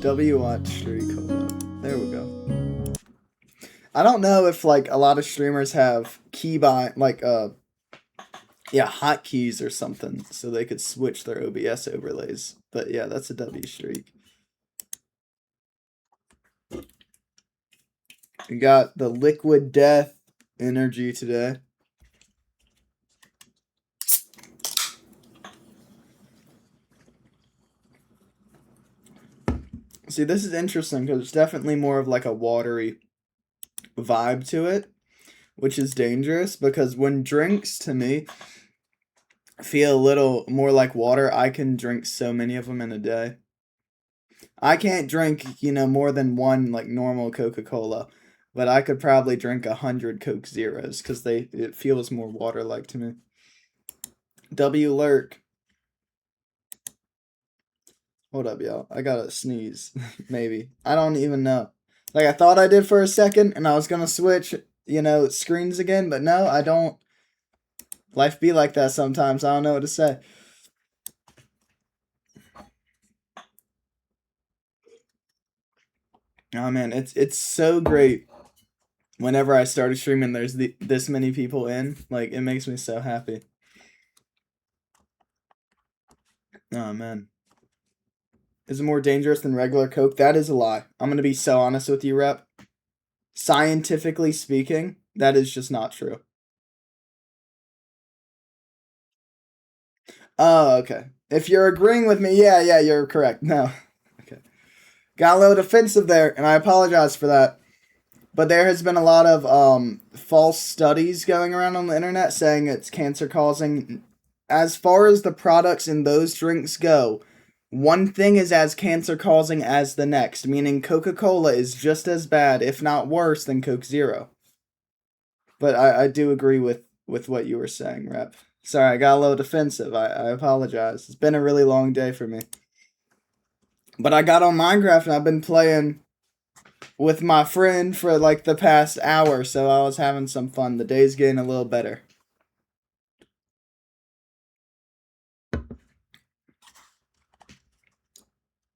W watch streak. Hold up. There we go. I don't know if like a lot of streamers have keybind hotkeys or something so they could switch their OBS overlays. But yeah, that's a W streak. We got the Liquid Death energy today. See, this is interesting because it's definitely more of like a watery vibe to it, which is dangerous because when drinks to me feel a little more like water, I can drink so many of them in a day. I can't drink, more than one like normal Coca-Cola, but I could probably drink 100 Coke Zeros because it feels more water-like to me. W Lurk. Hold up, y'all. I gotta sneeze. Maybe. I don't even know. Like, I thought I did for a second, and I was gonna switch, screens again, but no, I don't. Life be like that sometimes. I don't know what to say. Oh, man, it's so great. Whenever I started streaming, there's this many people in. Like, it makes me so happy. Oh, man. Is it more dangerous than regular Coke? That is a lie. I'm going to be so honest with you, Rep. Scientifically speaking, that is just not true. Oh, okay. If you're agreeing with me, yeah, you're correct. No. Okay. Got a little defensive there, and I apologize for that. But there has been a lot of false studies going around on the internet saying it's cancer causing. As far as the products in those drinks go, one thing is as cancer causing as the next, meaning Coca-Cola is just as bad, if not worse, than Coke Zero. But I do agree with what you were saying, Rep. Sorry, I got a little defensive. I apologize. It's been a really long day for me. But I got on Minecraft and I've been playing with my friend for like the past hour, so I was having some fun. The day's getting a little better.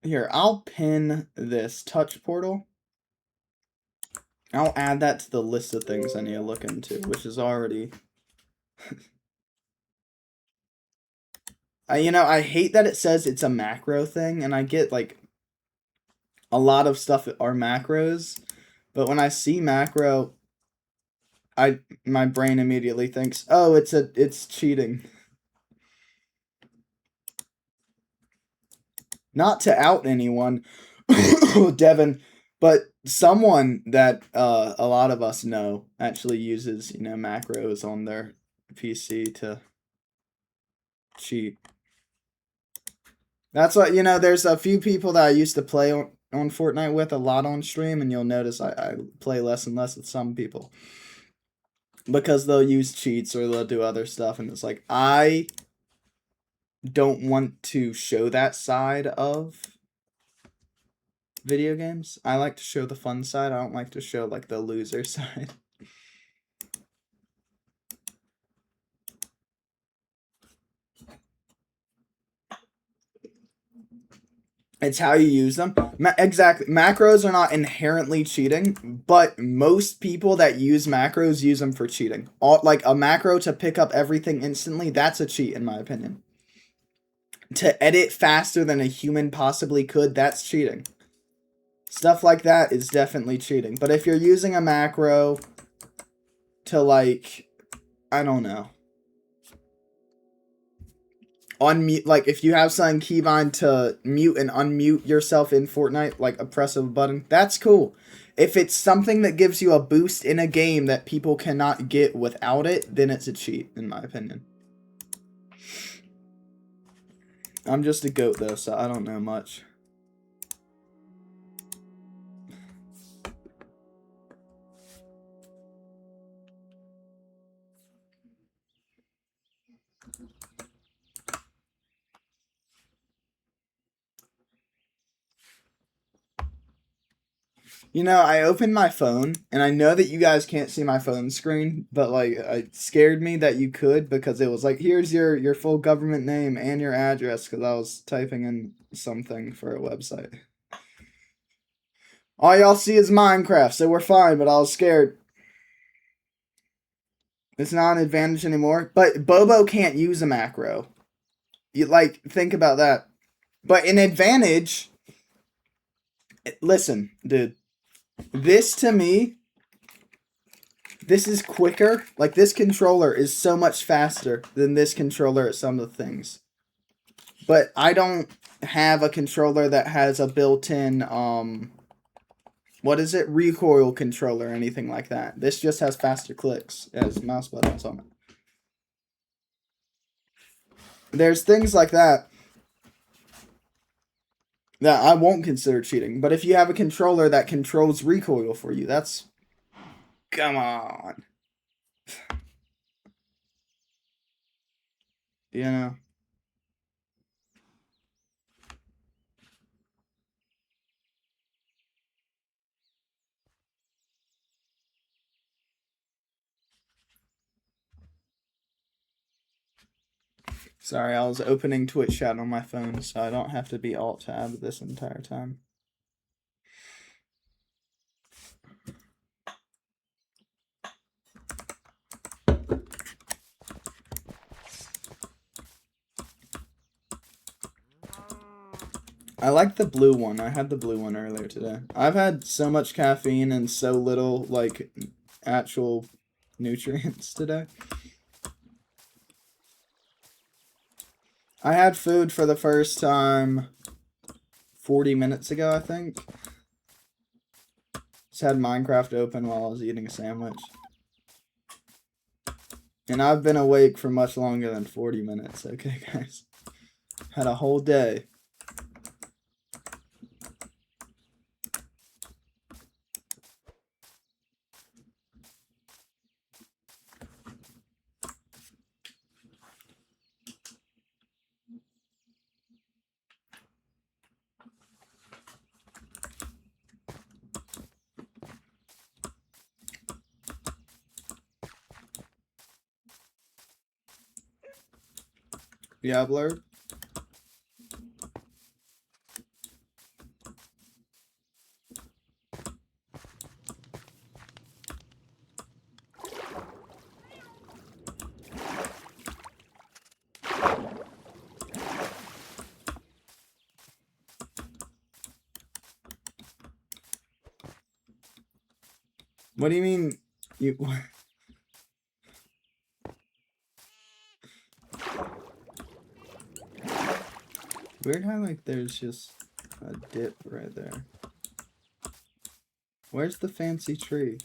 Here, I'll pin this touch portal. I'll add that to the list of things I need to look into, which is already... I hate that it says it's a macro thing, and I get, like, a lot of stuff are macros, but when I see macro, my brain immediately thinks, oh, it's cheating. Not to out anyone, Devin, but someone that a lot of us know actually uses, macros on their PC to cheat. That's what, there's a few people that I used to play on Fortnite with a lot on stream, and you'll notice I play less and less with some people. Because they'll use cheats or they'll do other stuff, and it's like, I don't want to show that side of video games. I like to show the fun side. I don't like to show, like, the loser side. It's how you use them. Exactly. Macros are not inherently cheating, but most people that use macros use them for cheating. Like a macro to pick up everything instantly, that's a cheat in my opinion. To edit faster than a human possibly could, that's cheating. Stuff like that is definitely cheating. But if you're using a macro to, like, I don't know, unmute, like if you have something keybind to mute and unmute yourself in Fortnite, like a press of a button, that's cool. If it's something that gives you a boost in a game that people cannot get without it, then it's a cheat, in my opinion. I'm just a goat though, so I don't know much. I opened my phone, and I know that you guys can't see my phone screen, but, like, it scared me that you could, because it was like, here's your full government name and your address, because I was typing in something for a website. All y'all see is Minecraft, so we're fine, but I was scared. It's not an advantage anymore. But Bobo can't use a macro. You, like, think about that. But an advantage... Listen, dude. This, to me... This is quicker. Like, this controller is so much faster than this controller at some of the things. But I don't have a controller that has a built-in, what is it? Recoil controller or anything like that. This just has faster clicks as mouse buttons on it. There's things like that that I won't consider cheating. But if you have a controller that controls recoil for you, that's... Come on. You know? Sorry, I was opening Twitch chat on my phone, so I don't have to be alt-tab this entire time. I like the blue one. I had the blue one earlier today. I've had so much caffeine and so little, like, actual nutrients today. I had food for the first time 40 minutes ago, I think. Just had Minecraft open while I was eating a sandwich. And I've been awake for much longer than 40 minutes, okay, guys? Had a whole day. Diablo. What do you mean? You... Weird how, like, there's just a dip right there. Where's the fancy tree?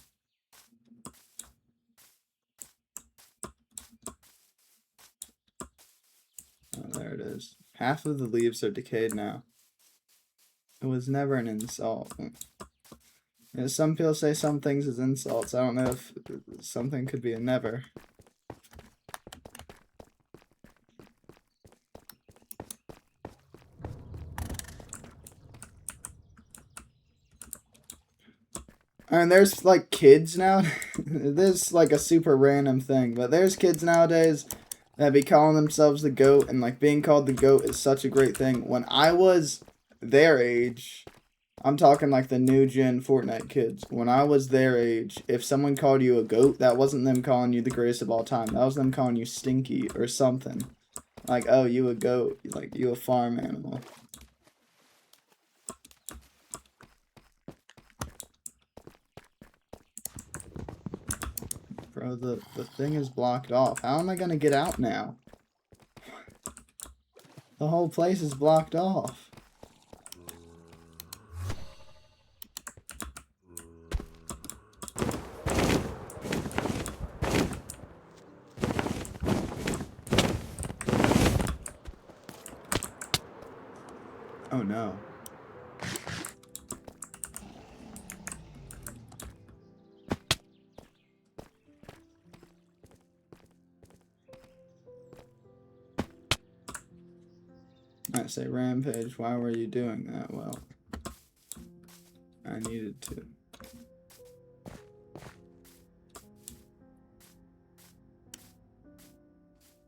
Oh, there it is. Half of the leaves are decayed now. It was never an insult. You know, some people say some things as insults. I don't know if something could be a never. And there's, like, kids now. This is, like, a super random thing. But there's kids nowadays that be calling themselves the GOAT. And, like, being called the GOAT is such a great thing. When I was their age, I'm talking, like, the new gen Fortnite kids. When I was their age, if someone called you a GOAT, that wasn't them calling you the greatest of all time. That was them calling you stinky or something. Like, oh, you a GOAT. Like, you a farm animal. Bro, the thing is blocked off. How am I gonna get out now? The whole place is blocked off. Oh no. I say, Rampage, why were you doing that? Well, I needed to.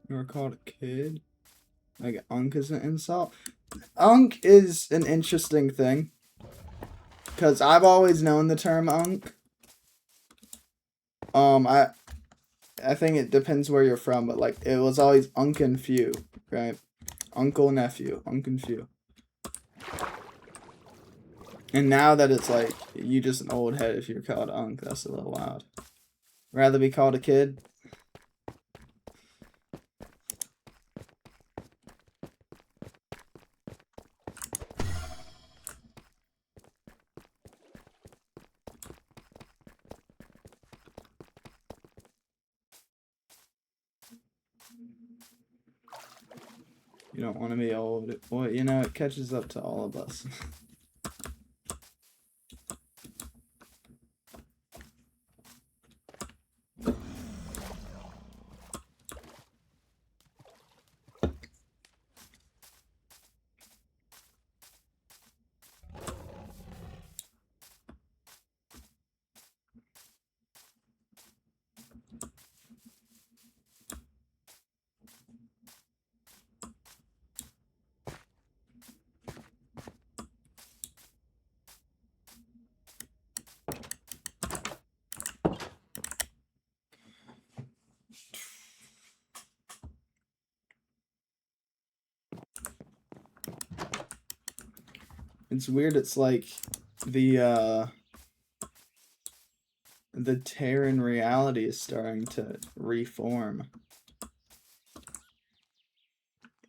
You were called a kid? Like, Unk is an insult? Unk is an interesting thing. Because I've always known the term Unk. I think it depends where you're from, but like it was always Unk and Few, right? Uncle, nephew, Unk and Few. And now that it's like you just an old head if you're called Unk, that's a little wild. Rather be called a kid. You don't want to be old. Well, you know, it catches up to all of us. It's weird, it's like the Terran reality is starting to reform.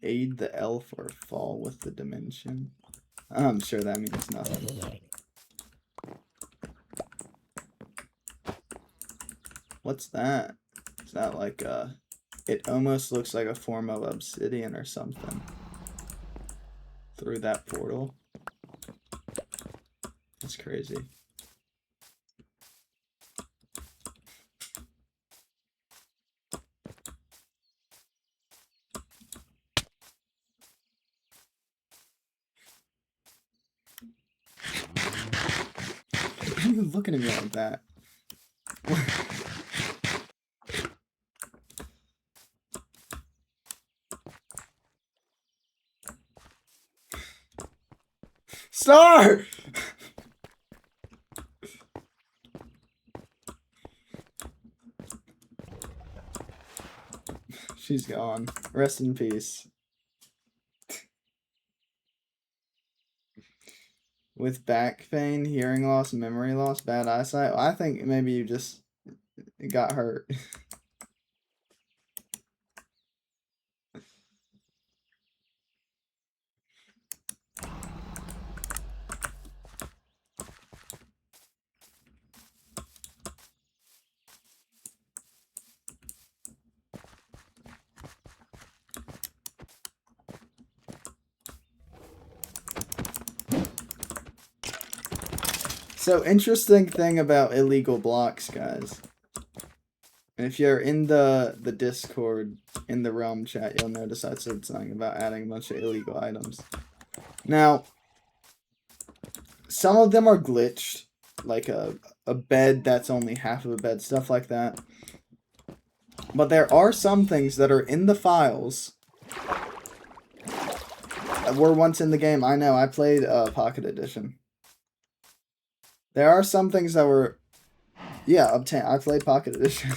Aid the elf or fall with the dimension. I'm sure that means nothing. What's that? Is that like it almost looks like a form of obsidian or something. Through that portal. That's crazy. Why are you looking at me like that? Star! She's gone. Rest in peace. With back pain, hearing loss, memory loss, bad eyesight. Well, I think maybe you just got hurt. So, interesting thing about illegal blocks, guys. If you're in the Discord, in the Realm chat, you'll notice I said something about adding a bunch of illegal items. Now, some of them are glitched, like a bed that's only half of a bed, stuff like that. But there are some things that are in the files. Were once in the game. I know, I played Pocket Edition. There are some things that were... Yeah, I played Pocket Edition.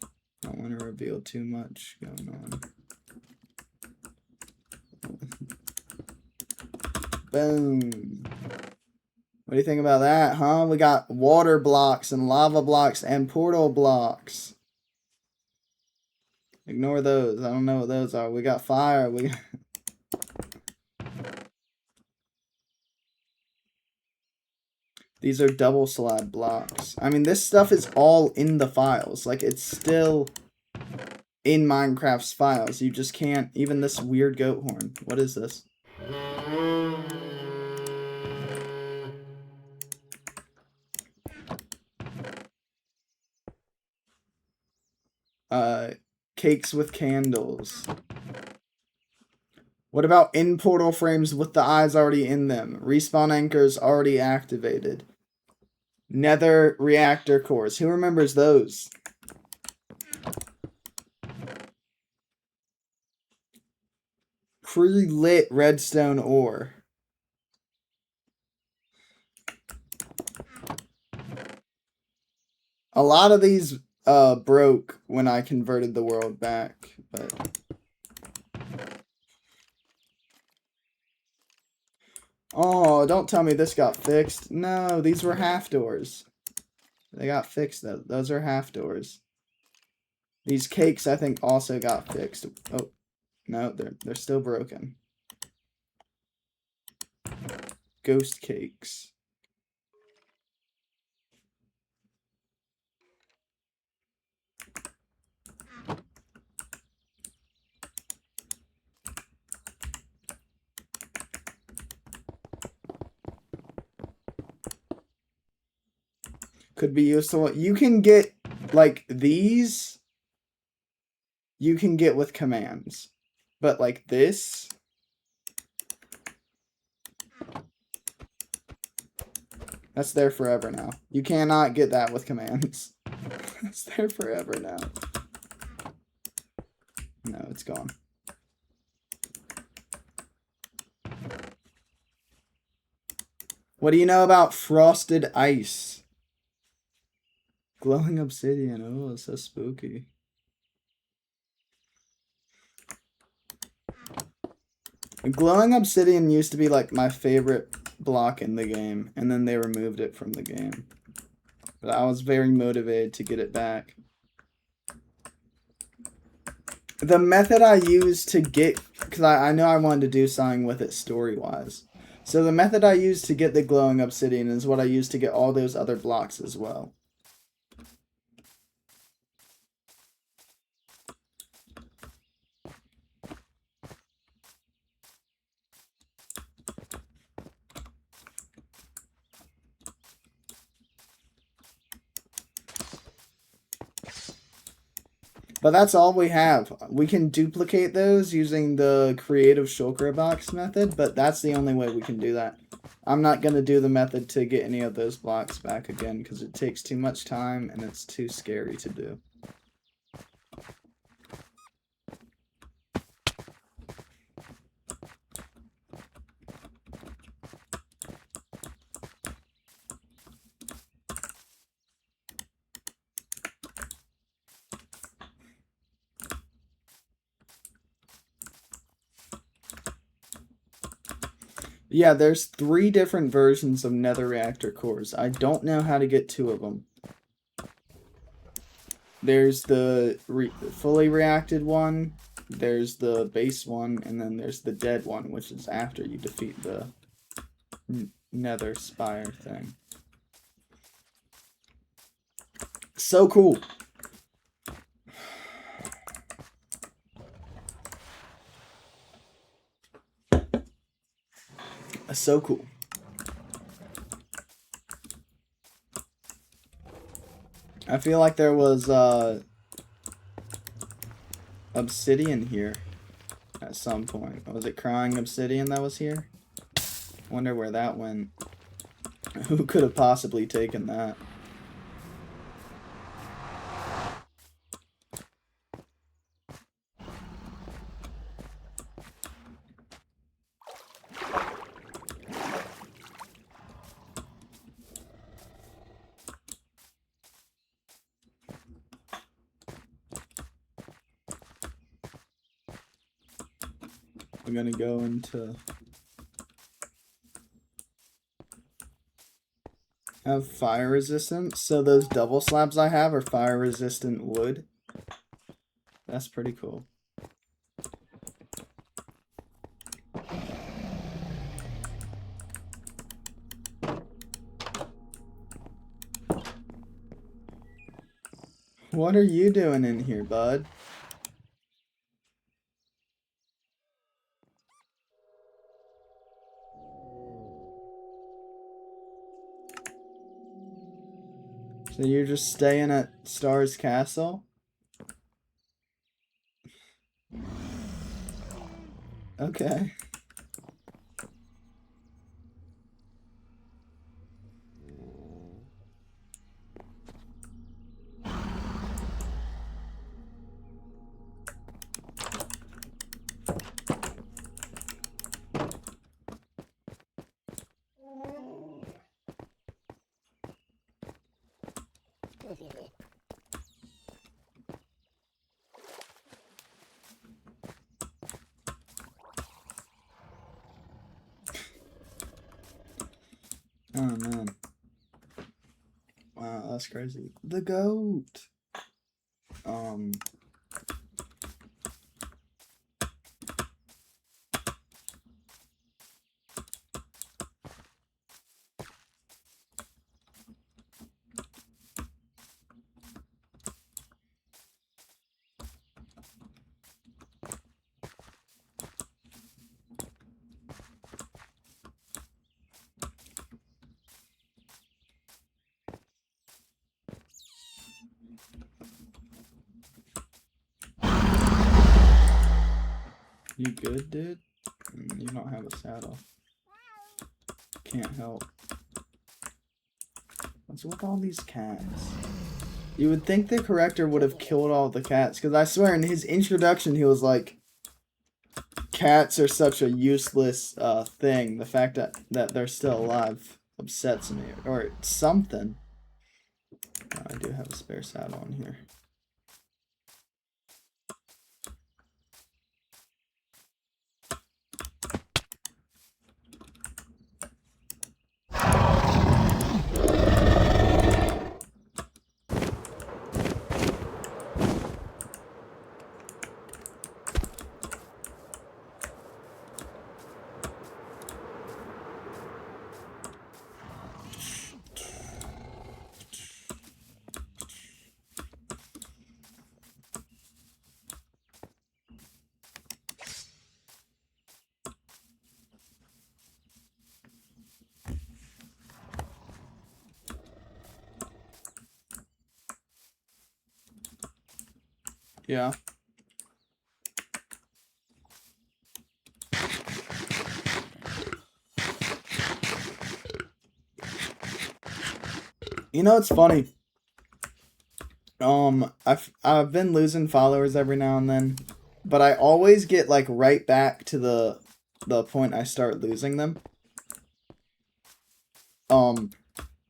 I don't want to reveal too much going on. Boom. What do you think about that, huh? We got water blocks and lava blocks and portal blocks. Ignore those. I don't know what those are. We got fire. We got... These are double slab blocks. I mean, this stuff is all in the files. Like, it's still in Minecraft's files. You just can't... Even this weird goat horn. What is this? Cakes with candles. What about in portal frames with the eyes already in them? Respawn anchors already activated. Nether reactor cores. Who remembers those? Pre-lit redstone ore. A lot of these broke when I converted the world back, but oh, don't tell me this got fixed. No, these were half doors. They got fixed though. Those are half doors. These cakes I think also got fixed. Oh, no, they're still broken. Ghost cakes. Could be useful. You can get, like, these, you can get with commands. But, like, this, that's there forever now. You cannot get that with commands. It's there forever now. No, it's gone. What do you know about frosted ice? Glowing obsidian. Oh, it's so spooky. Glowing obsidian used to be like my favorite block in the game, and then they removed it from the game. But I was very motivated to get it back. The method I used to get, because I know I wanted to do something with it story-wise. So the method I used to get the glowing obsidian is what I used to get all those other blocks as well. But that's all we have. We can duplicate those using the creative shulker box method, but that's the only way we can do that. I'm not going to do the method to get any of those blocks back again because it takes too much time and it's too scary to do. Yeah, there's 3 different versions of nether reactor cores. I don't know how to get 2 of them. There's the fully reacted one, there's the base one, and then there's the dead one, which is after you defeat the nether spire thing. So cool. So cool. I feel like there was obsidian here at some point. Was it crying obsidian that was here? Wonder where that went. Who could have possibly taken that? We're gonna go into have fire resistance. So those double slabs I have are fire resistant wood. That's pretty cool. What are you doing in here, bud? So you're just staying at Star's Castle? Okay. Oh man. Wow, that's crazy. The goat. You good, dude? You don't have a saddle. Can't help. What's with all these cats? You would think the corrector would have killed all the cats, because I swear in his introduction he was like, cats are such a useless thing. The fact that they're still alive upsets me, or something. I do have a spare saddle in here. Yeah. You know, it's funny. I've been losing followers every now and then, but I always get like right back to the point I start losing them.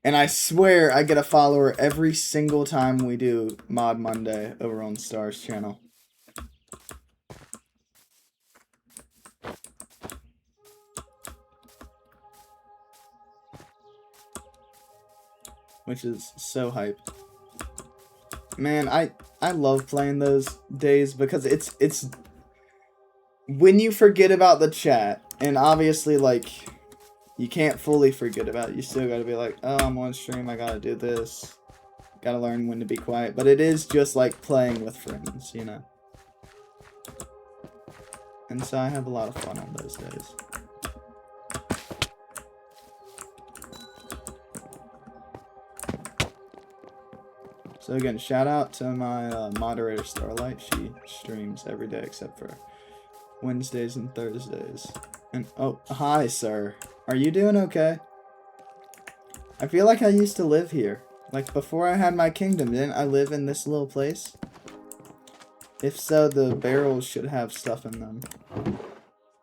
And I swear I get a follower every single time we do Mod Monday over on Star's channel. Which is so hype. Man, I love playing those days because it's when you forget about the chat, and obviously like you can't fully forget about it. You still gotta be like, oh, I'm on stream, I gotta do this. Gotta learn when to be quiet. But it is just like playing with friends, you know. And so I have a lot of fun on those days. So again, shout out to my moderator Starlight. She streams every day except for Wednesdays and Thursdays. And oh, hi sir. Are you doing okay? I feel like I used to live here. Like before I had my kingdom, didn't I live in this little place? If so, the barrels should have stuff in them.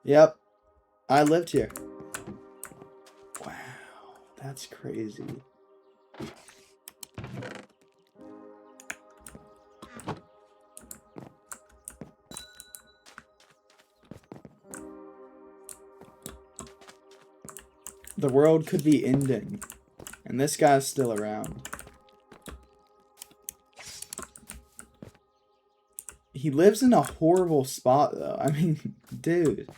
Yep. I lived here. Wow. That's crazy. The world could be ending, and this guy's still around. He lives in a horrible spot, though. I mean, dude.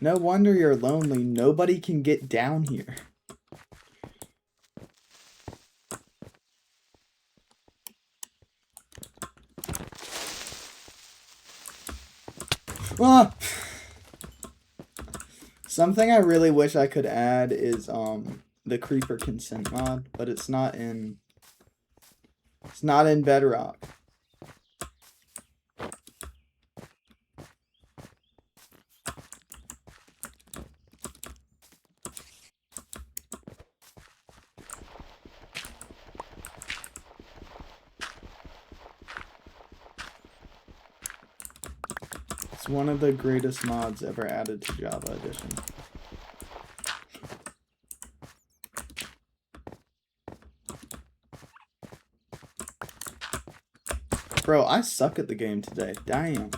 No wonder you're lonely. Nobody can get down here. Ah! Something I really wish I could add is the creeper consent mod, but it's not in Bedrock. It's one of the greatest mods ever added to Java Edition. Bro, I suck at the game today. Damn.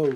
Oh.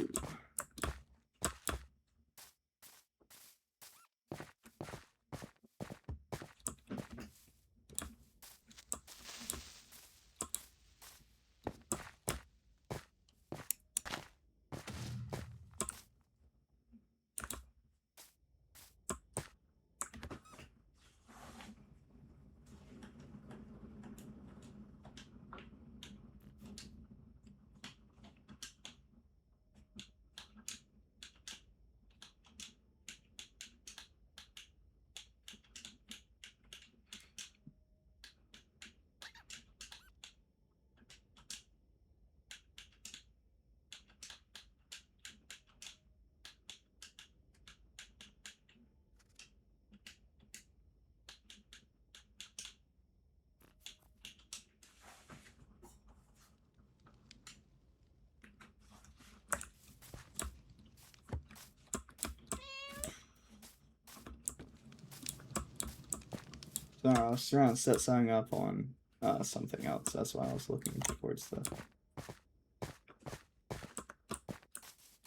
So I was trying to set something up on something else. That's why I was looking towards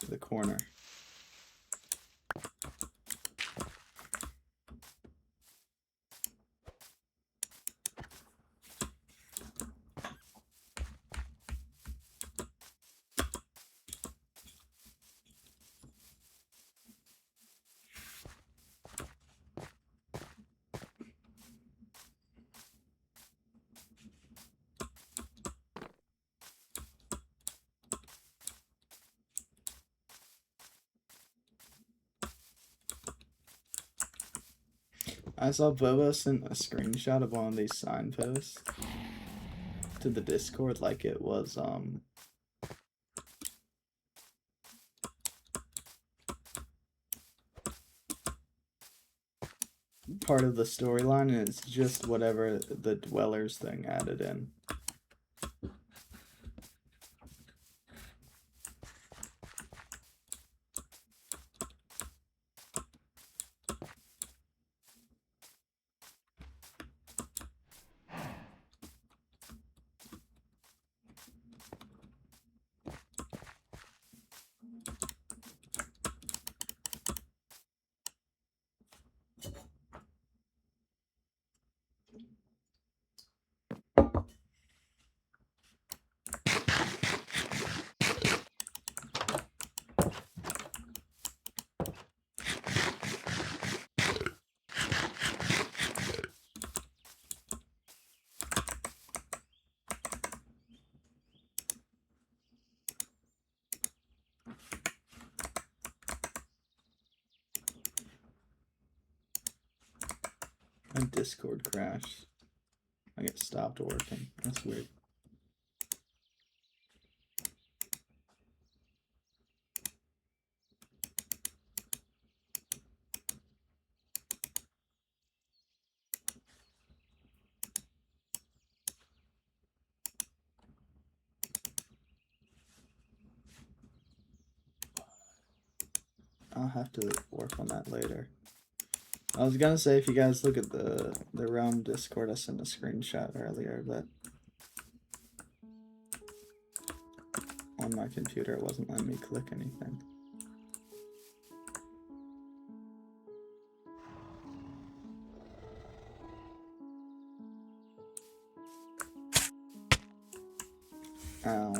the corner. I saw Boba sent a screenshot of one of these signposts to the Discord like it was part of the storyline, and it's just whatever the Dwellers thing added in. My Discord crashed. I get stopped working. That's weird. I'll have to work on that later. I was gonna say, if you guys look at the Realm Discord, I sent a screenshot earlier, but on my computer it wasn't letting me click anything. Ow.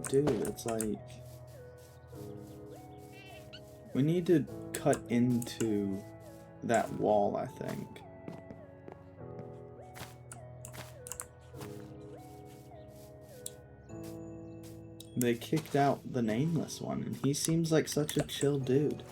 Dude, it's like we need to cut into that wall, I think. They kicked out the nameless one, and he seems like such a chill dude.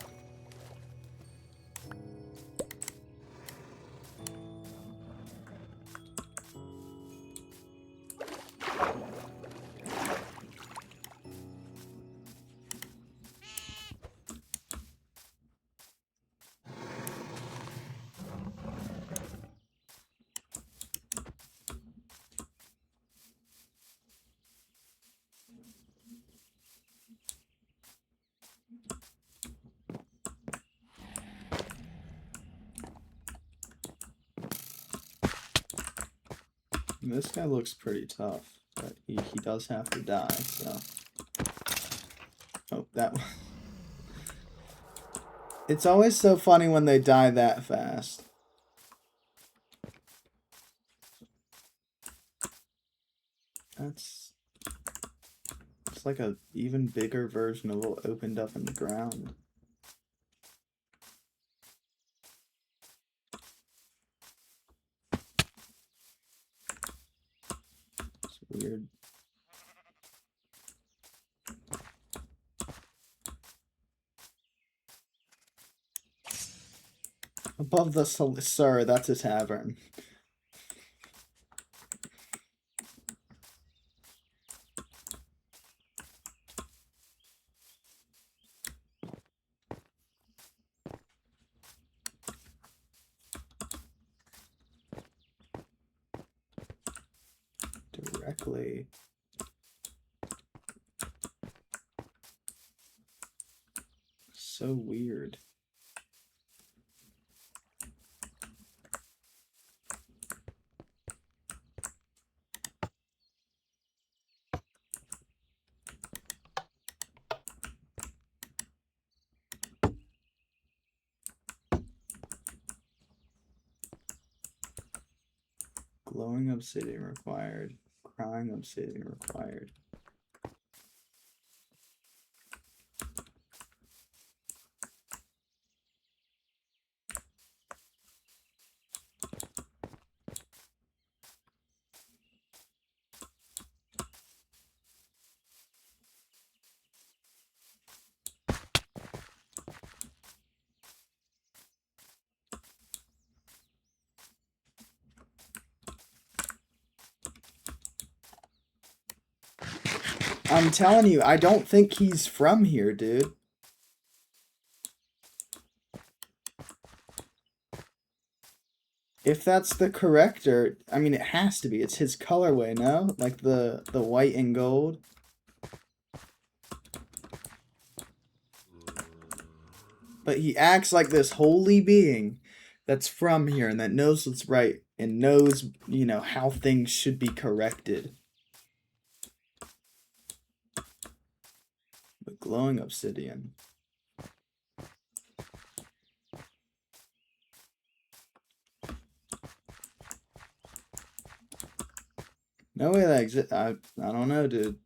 This guy looks pretty tough, but he does have to die, so... Oh, that one. It's always so funny when they die that fast. It's like a even bigger version of what opened up in the ground. It's weird. Above the sir, that's a tavern. Directly. So weird. Glowing obsidian required. Crying obsidian required. I'm telling you, I don't think he's from here, dude. If that's the corrector, I mean, it has to be. It's his colorway, no? Like the white and gold. But he acts like this holy being that's from here and that knows what's right and knows, you know, how things should be corrected. But glowing obsidian. No way that exists. I don't know, dude.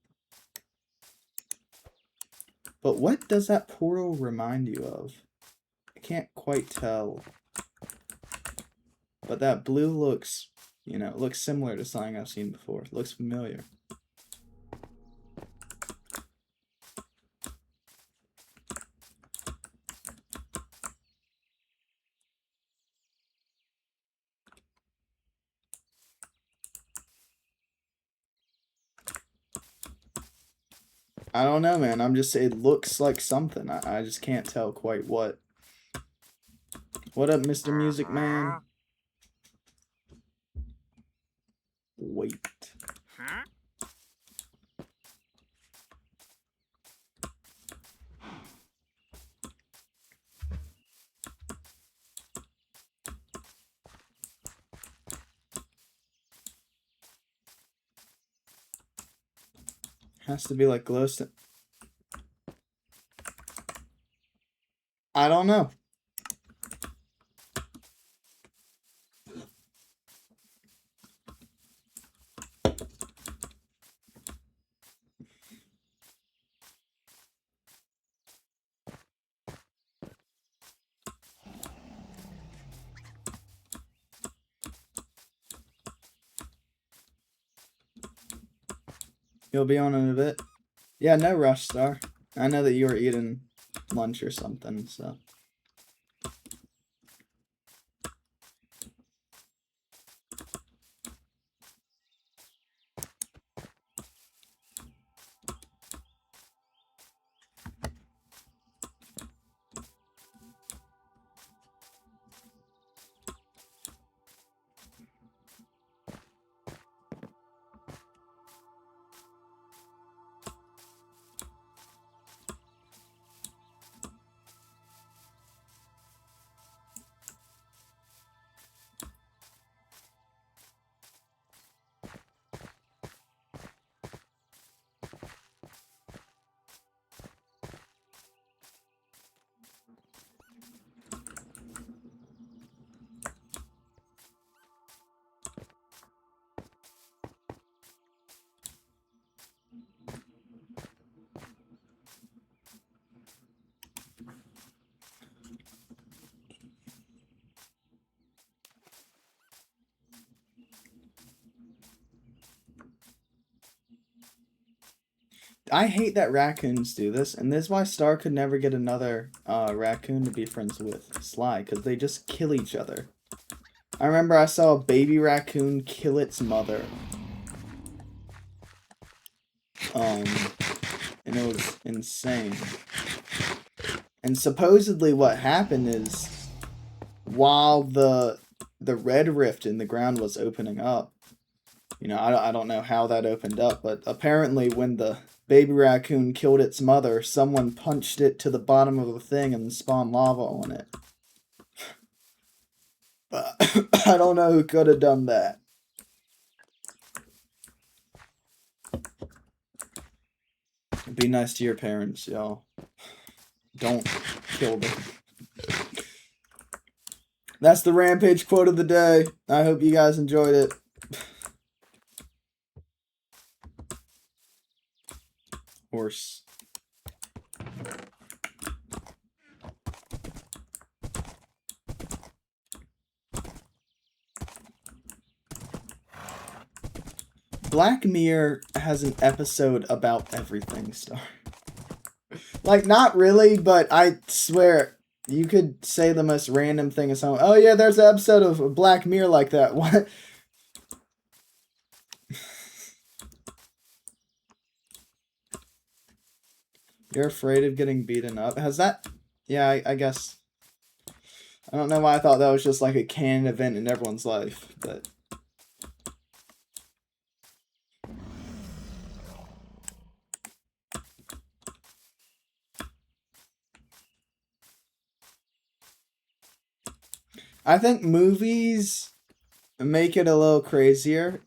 But what does that portal remind you of? I can't quite tell. But that blue looks, you know, it looks similar to something I've seen before. It looks familiar. I don't know, man. I'm just saying it looks like something. I just can't tell quite what. What up, Mr. Music Man? Wait. Has to be like glowstone. I don't know. You'll be on in a bit. Yeah, no rush, Star. I know that you were eating lunch or something, so. I hate that raccoons do this, and this is why Star could never get another raccoon to be friends with Sly, because they just kill each other. I remember I saw a baby raccoon kill its mother. And it was insane. And supposedly what happened is, while the red rift in the ground was opening up, you know, I don't know how that opened up, but apparently when the baby raccoon killed its mother, someone punched it to the bottom of the thing and spawned lava on it. But I don't know who could have done that. Be nice to your parents, y'all. Don't kill them. That's the Rampage quote of the day. I hope you guys enjoyed it. Horse. Black Mirror has an episode about everything, Star. Like, not really, but I swear, you could say the most random thing of someone. Oh yeah, there's an episode of Black Mirror like that. What? You're afraid of getting beaten up? Has that... Yeah, I guess... I don't know why I thought that was just like a canon event in everyone's life, but... I think movies make it a little crazier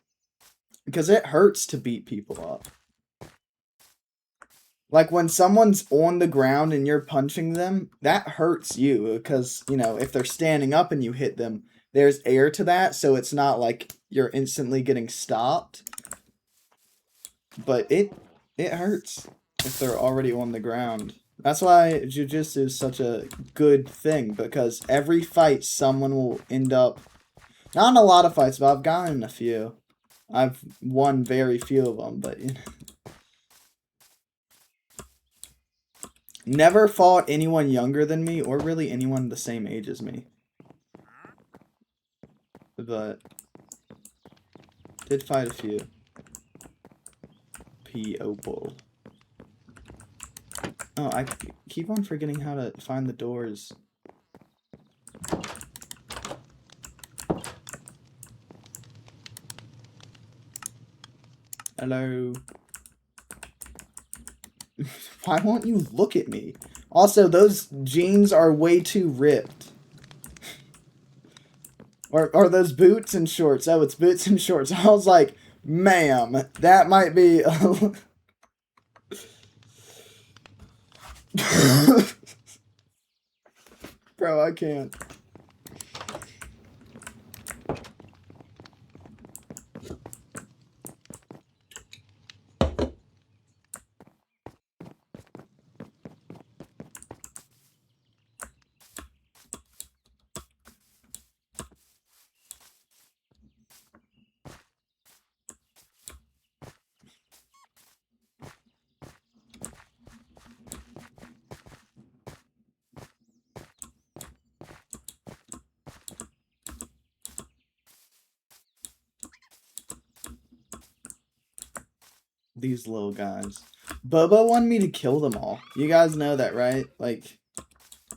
because it hurts to beat people up. Like when someone's on the ground and you're punching them, that hurts you because, you know, if they're standing up and you hit them, there's air to that, so it's not like you're instantly getting stopped. But it hurts if they're already on the ground. That's why jiu-jitsu is such a good thing, because every fight someone will end up... Not in a lot of fights, but I've gotten in a few. I've won very few of them, but... You know. Never fought anyone younger than me, or really anyone the same age as me. But... Did fight a few. P-Opal. Oh, I keep on forgetting how to find the doors. Hello. Why won't you look at me? Also, those jeans are way too ripped. Or those boots and shorts. Oh, it's boots and shorts. I was like, ma'am, that might be... Bro, I can't. These little guys. Bobo wanted me to kill them all. You guys know that, right? Like,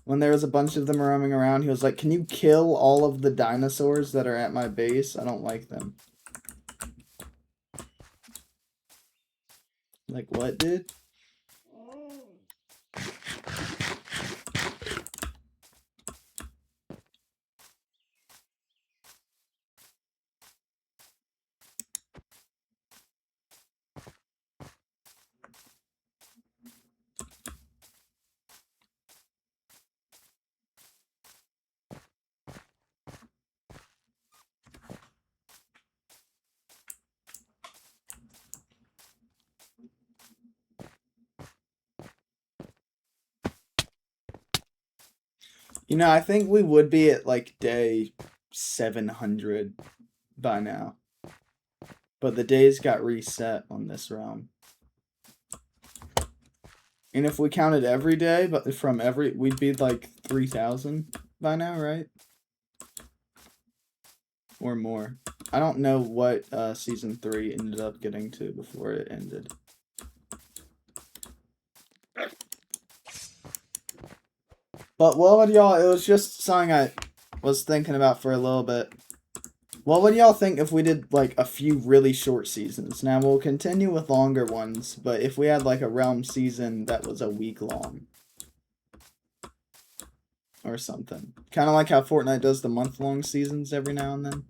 when there was a bunch of them roaming around, he was like, can you kill all of the dinosaurs that are at my base? I don't like them. Like, what, dude? You know, I think we would be at, like, day 700 by now. But the days got reset on this realm. And if we counted every day, but from every, we'd be like 3,000 by now, right? Or more. I don't know what season 3 ended up getting to before it ended. But what would y'all, it was just something I was thinking about for a little bit. What would y'all think if we did like a few really short seasons? Now we'll continue with longer ones, but if we had like a realm season that was a week long. Or something. Kind of like how Fortnite does the month-long seasons every now and then.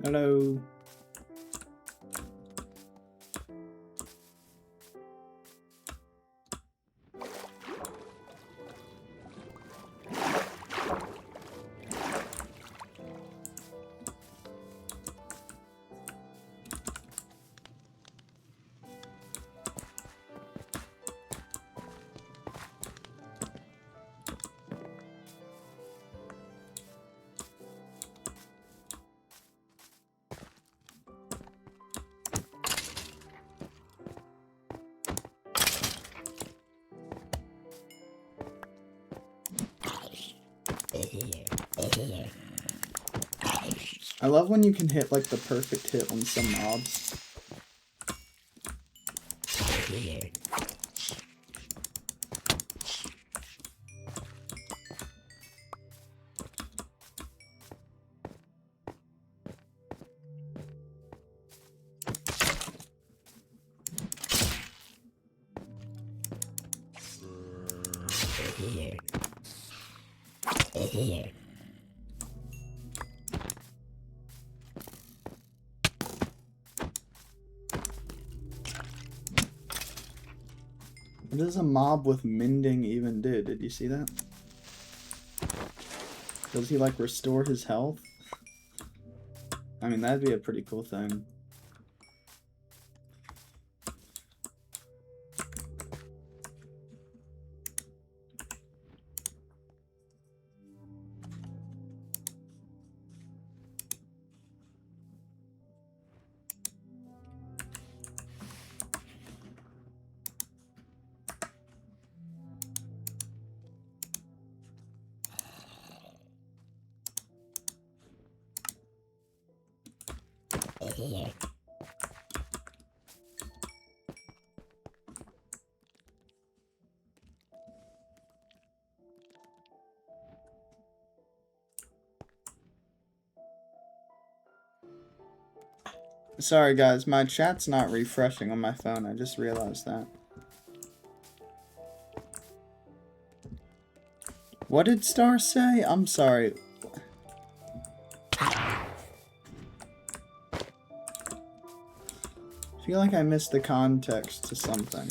Hello. I love when you can hit like the perfect hit on some mobs. What does a mob with mending even do? Did you see that? Does he like restore his health? I mean, that'd be a pretty cool thing. Sorry guys, my chat's not refreshing on my phone, I just realized that. What did Star say? I'm sorry. I feel like I missed the context to something.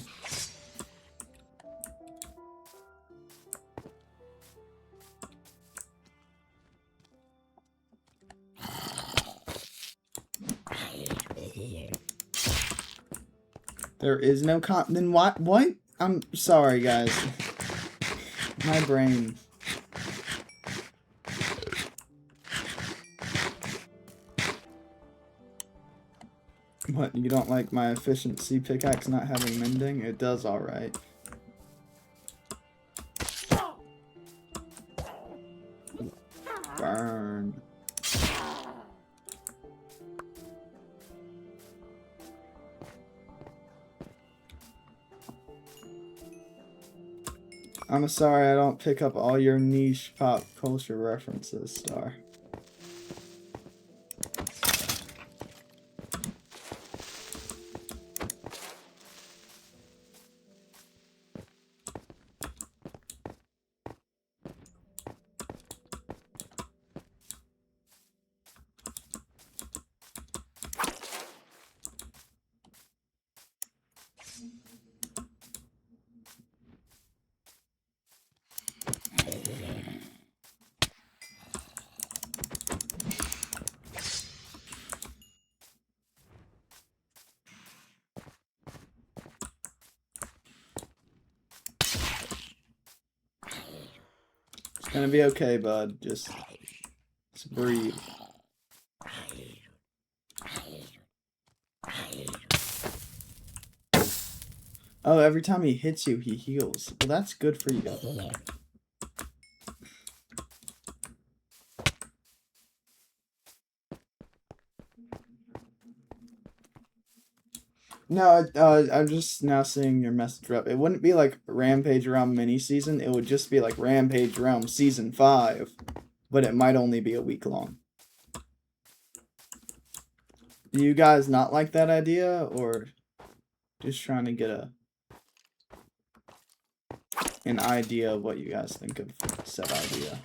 There is no then what? I'm sorry, guys. My brain. What, you don't like my efficiency pickaxe not having mending? It does alright. Burn. I'm sorry I don't pick up all your niche pop culture references, Star. It's gonna be okay, bud. Just breathe. Oh, every time he hits you, he heals. Well, that's good for you. No, I'm just now seeing your message up. It wouldn't be like Rampage Realm mini season. It would just be like Rampage Realm season 5, but it might only be a week long. Do you guys not like that idea, or just trying to get an idea of what you guys think of said idea?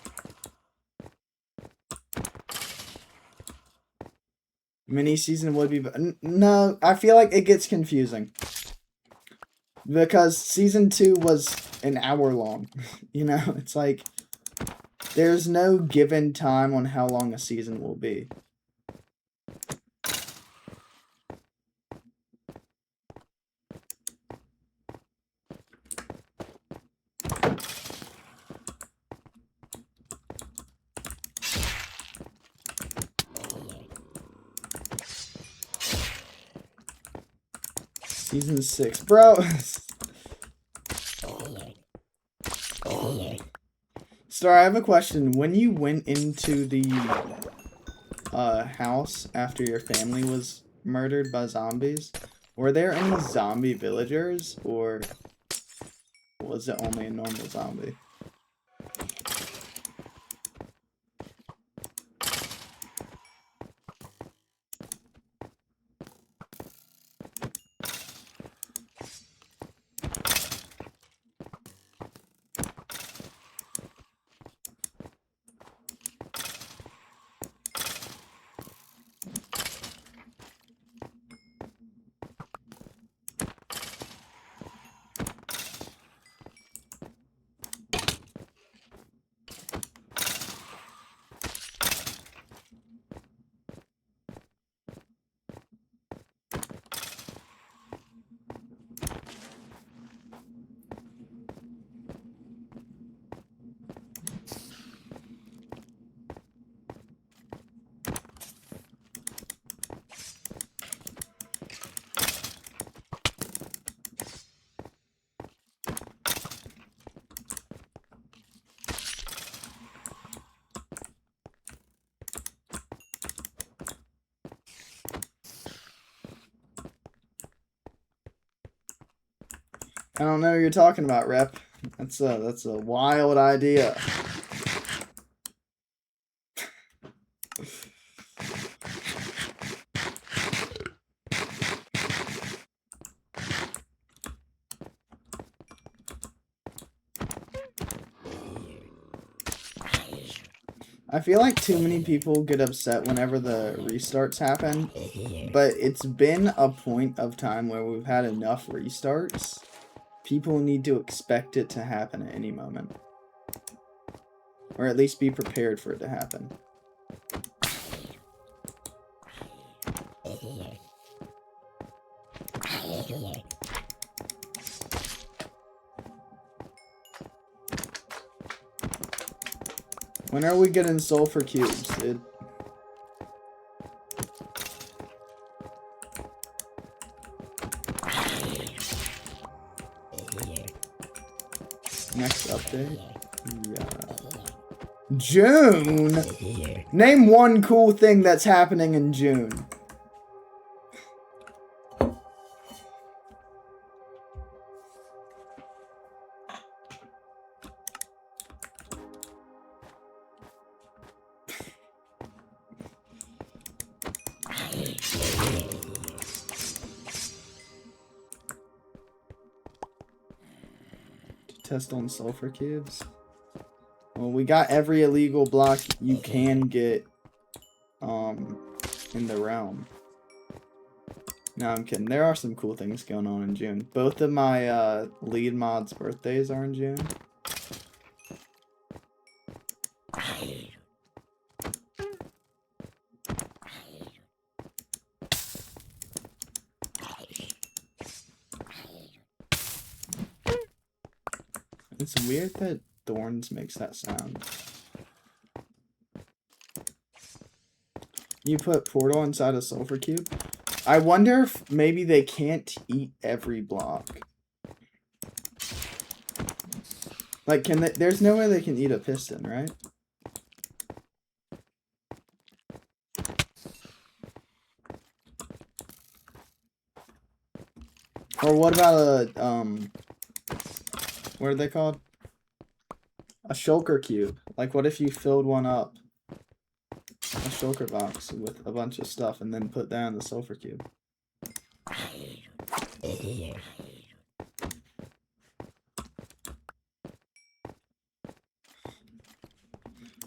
Mini season would be... No, I feel like it gets confusing. Because season 2 was an hour long. You know, it's like... There's no given time on how long a season will be. Season 6. Bro! Star, I have a question. When you went into the house after your family was murdered by zombies, were there any zombie villagers, or was it only a normal zombie? I don't know what you're talking about, Rep. That's a wild idea. I feel like too many people get upset whenever the restarts happen, but it's been a point of time where we've had enough restarts. People need to expect it to happen at any moment. Or at least be prepared for it to happen. When are we getting sulfur cubes, dude? Next update? Yeah. June? Name one cool thing that's happening in June. Test on sulfur cubes. Well, we got every illegal block you can get in the realm. No, I'm kidding. There are some cool things going on in June. Both of my lead mods' birthdays are in June. It's weird that Thorns makes that sound. You put Portal inside a sulfur cube? I wonder if maybe they can't eat every block. Like, can they? There's no way they can eat a piston, right? Or what about a, what are they called? A shulker cube. Like, what if you filled one up? A shulker box with a bunch of stuff and then put down the sulfur cube.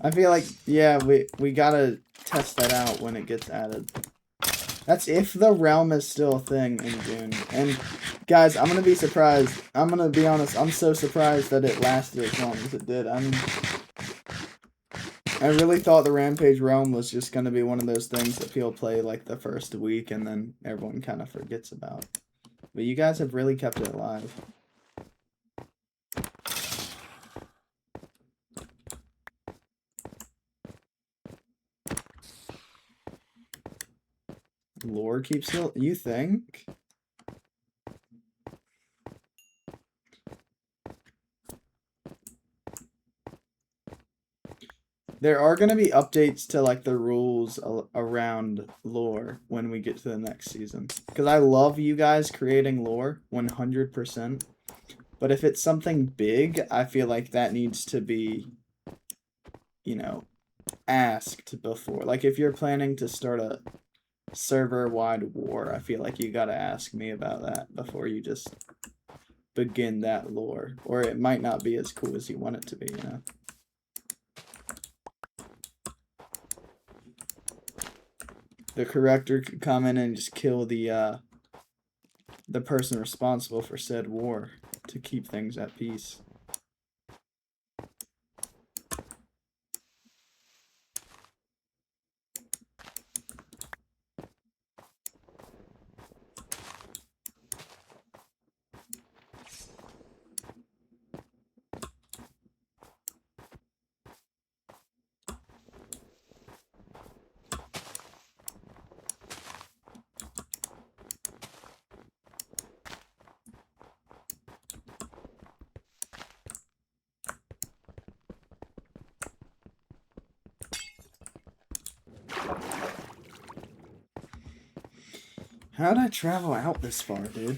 I feel like, yeah, we gotta test that out when it gets added. That's if the realm is still a thing in June. And guys, I'm gonna be surprised. I'm gonna be honest, I'm so surprised that it lasted as long as it did. I mean, I really thought the Rampage realm was just gonna be one of those things that people play like the first week and then everyone kind of forgets about. But you guys have really kept it alive. Lore keeps it, you think? There are going to be updates to like the rules around lore when we get to the next season. Because I love you guys creating lore 100%. But if it's something big, I feel like that needs to be, you know, asked before. Like if you're planning to start a server-wide war, I feel like you got to ask me about that before you just begin that lore. Or it might not be as cool as you want it to be, you know? The corrector could come in and just kill the person responsible for said war to keep things at peace. How'd I travel out this far, dude?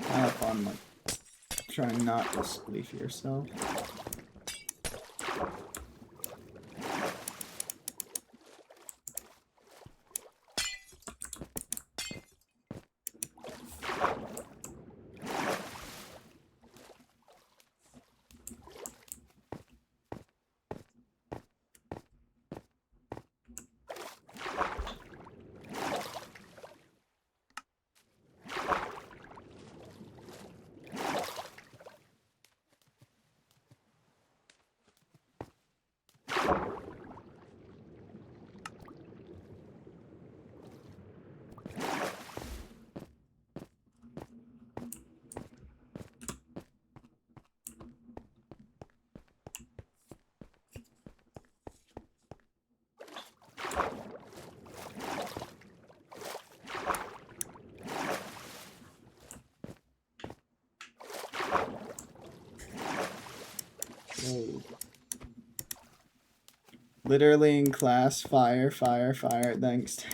Have fun, like, trying not to spleef yourself. Whoa. Literally in class, fire, fire, fire. Thanks.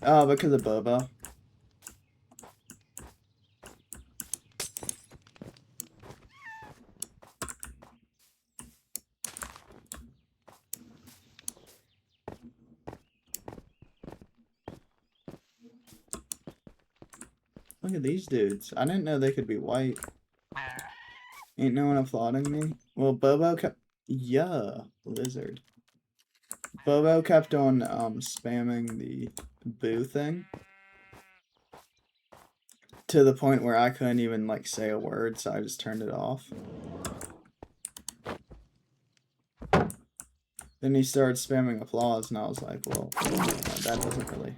Oh, because of Bobo. Look at these dudes. I didn't know they could be white. Ain't no one applauding me. Well, Bobo kept... Yeah, lizard. Bobo kept on spamming the boo thing. To the point where I couldn't even, like, say a word, so I just turned it off. Then he started spamming applause, and I was like, well, that doesn't really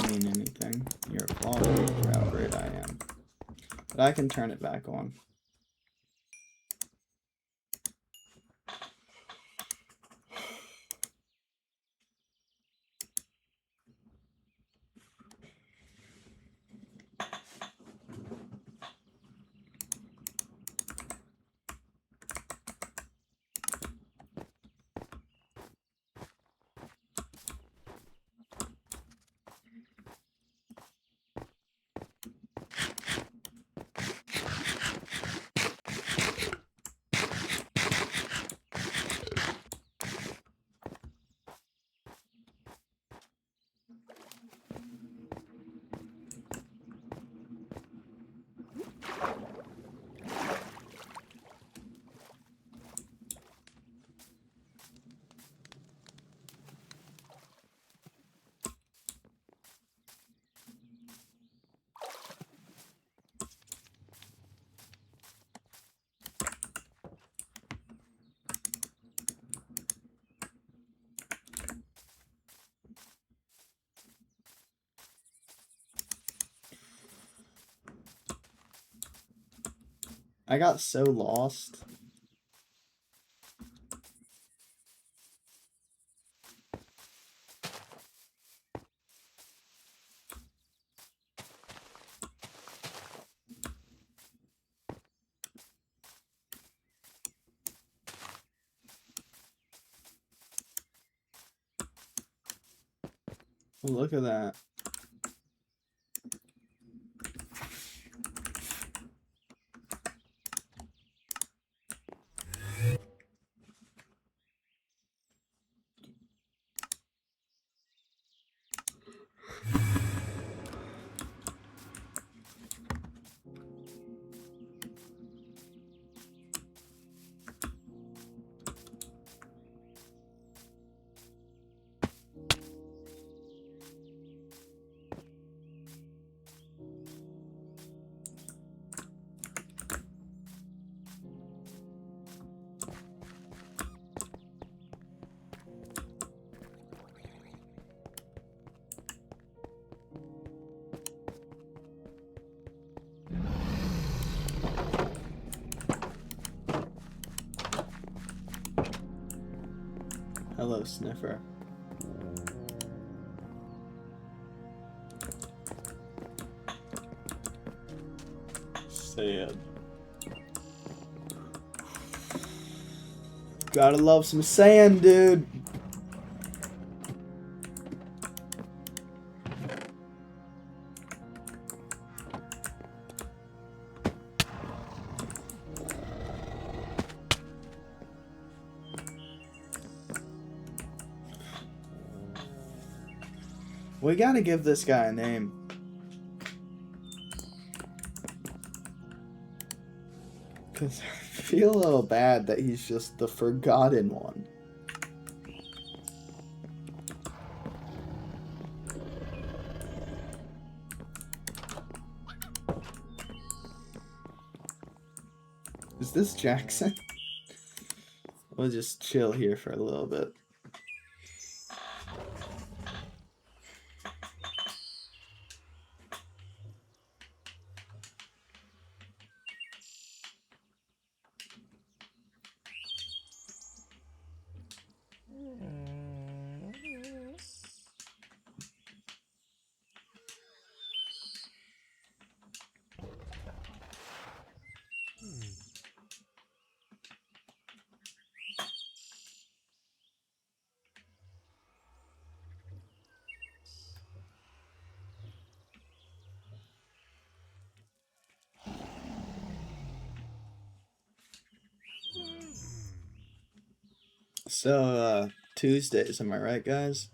mean anything. You're applauding for how great I am. But I can turn it back on. I got so lost. Oh, look at that. Hello, Sniffer. Sad. Gotta love some sand, dude. We gotta give this guy a name. Cause I feel a little bad that he's just the forgotten one. Is this Jackson? We'll just chill here for a little bit. So, Tuesdays, am I right, guys?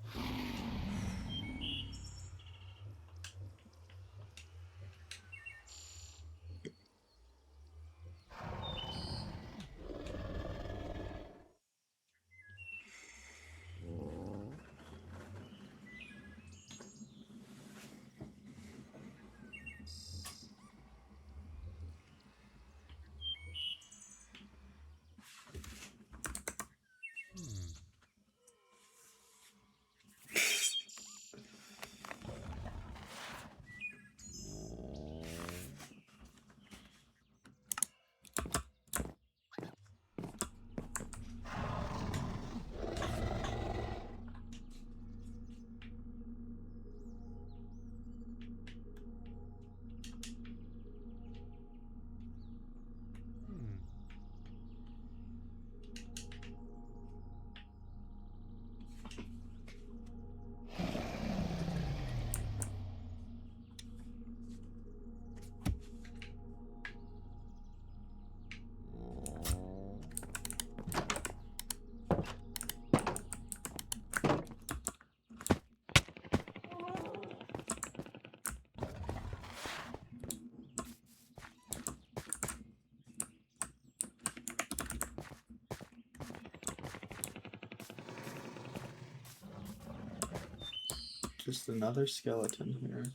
Just another skeleton here.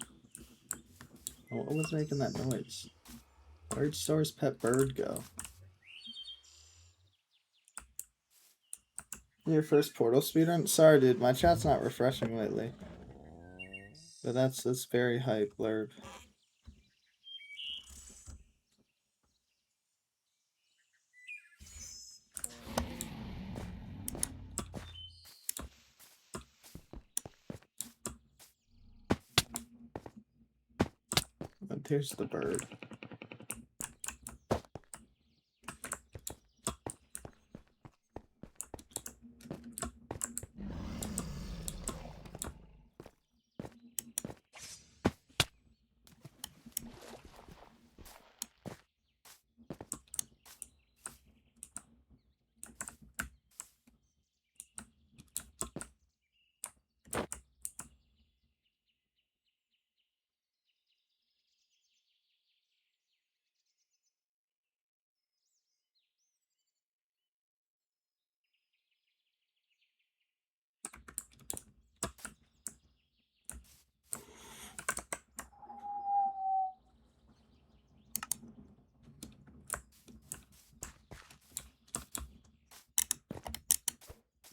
Oh, what was making that noise? Where'd Sour's pet bird go? Your first Portal speedrun? Sorry, dude, my chat's not refreshing lately. But that's very hype, Blurb. But there's the bird.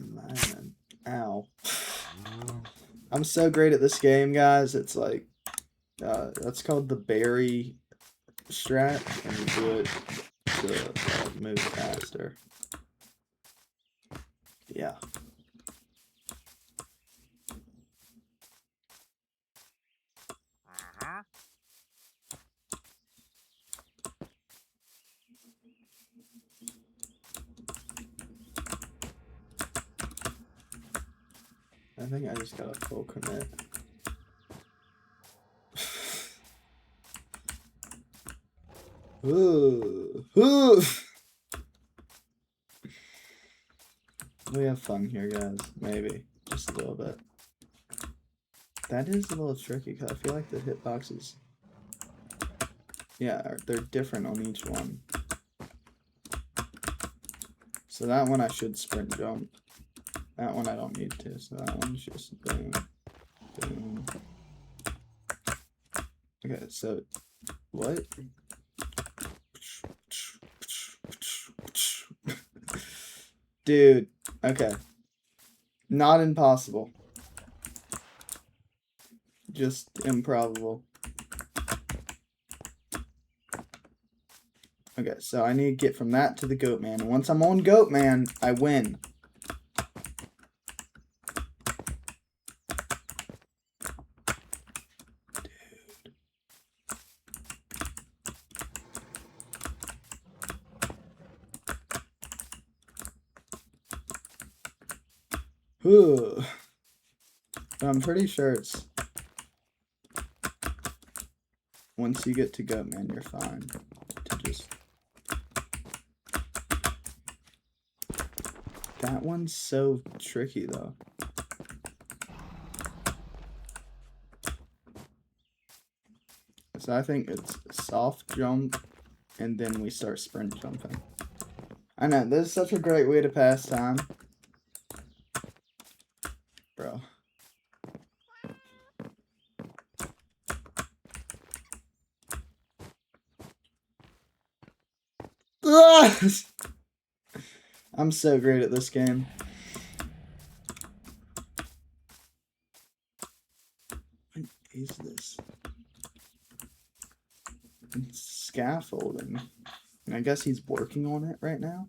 Man, ow. I'm so great at this game, guys. It's like, that's called the berry strat, and you do it to move faster. Yeah. I think I just got a full commit. Ooh. Ooh. We have fun here, guys. Maybe. Just a little bit. That is a little tricky, because I feel like the hitboxes... Yeah, they're different on each one. So that one I should sprint jump. That one I don't need to, so that one's just boom, boom. Okay, so... What? Dude, okay. Not impossible. Just improbable. Okay, so I need to get from that to the Goat Man. And once I'm on Goat Man, I win. Ooh. I'm pretty sure it's... Once you get to Goat Man, you're fine. To just... That one's so tricky, though. So I think it's soft jump, and then we start sprint jumping. I know, this is such a great way to pass time. Bro. I'm so great at this game. What is this? It's scaffolding. And I guess he's working on it right now.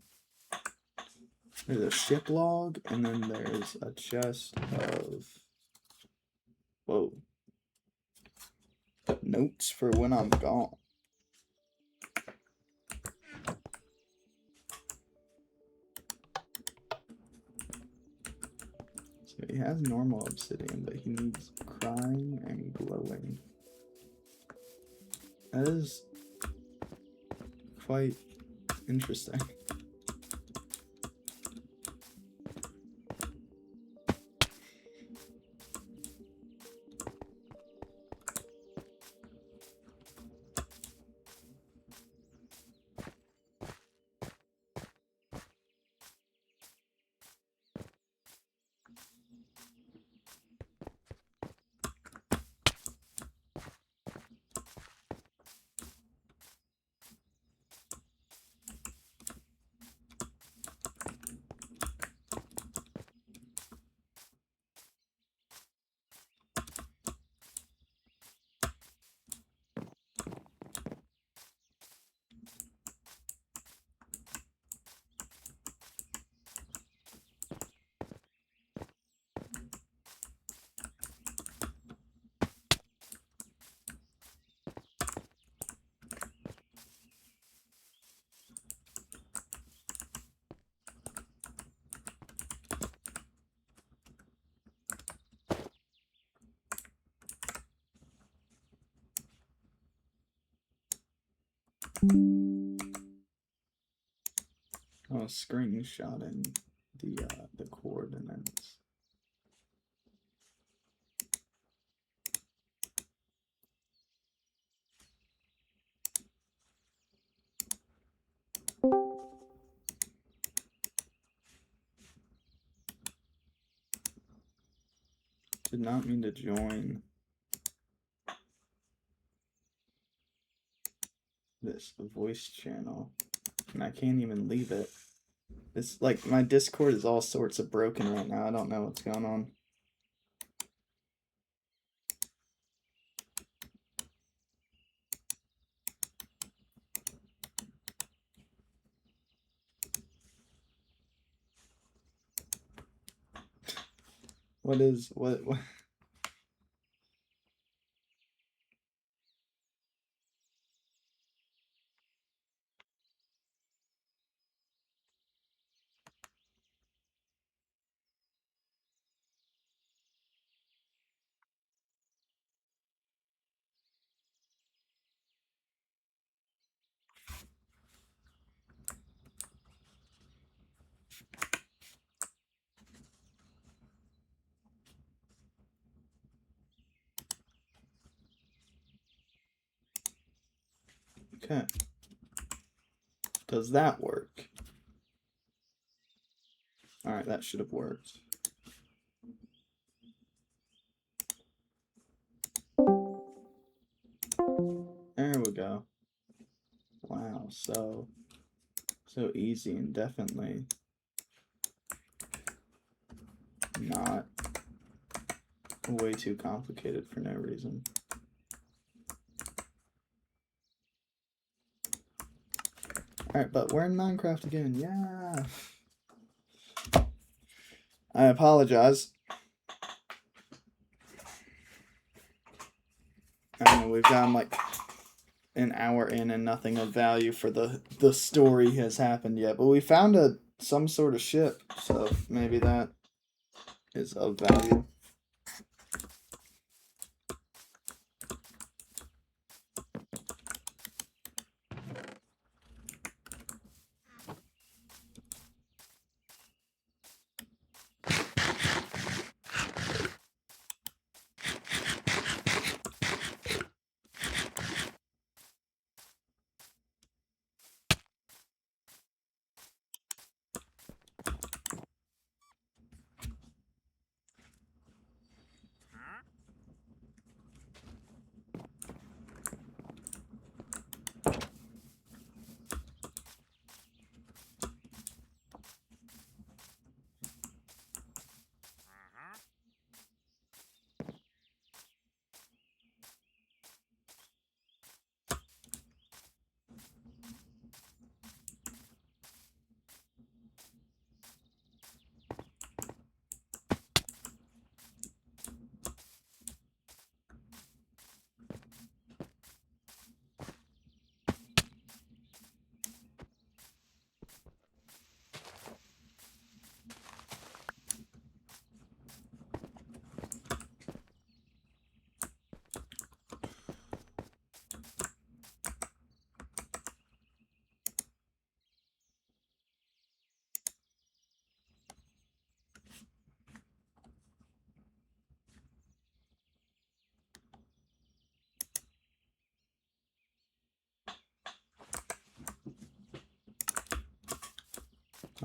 There's a ship log, and then there's a chest of... Whoa. Notes for when I'm gone. So he has normal obsidian, but he needs crying and glowing. That is quite interesting. Oh, screenshotting the coordinates. Did not mean to join this voice channel, and I can't even leave it. It's like my Discord is all sorts of broken right now. I don't know what's going on. What? Okay. Does that work? Alright, that should have worked. There we go. Wow, so easy and definitely not way too complicated for no reason. Alright, but we're in Minecraft again. Yeah. I apologize. I know we've gotten like an hour in and nothing of value for the story has happened yet, but we found some sort of ship, so maybe that is of value.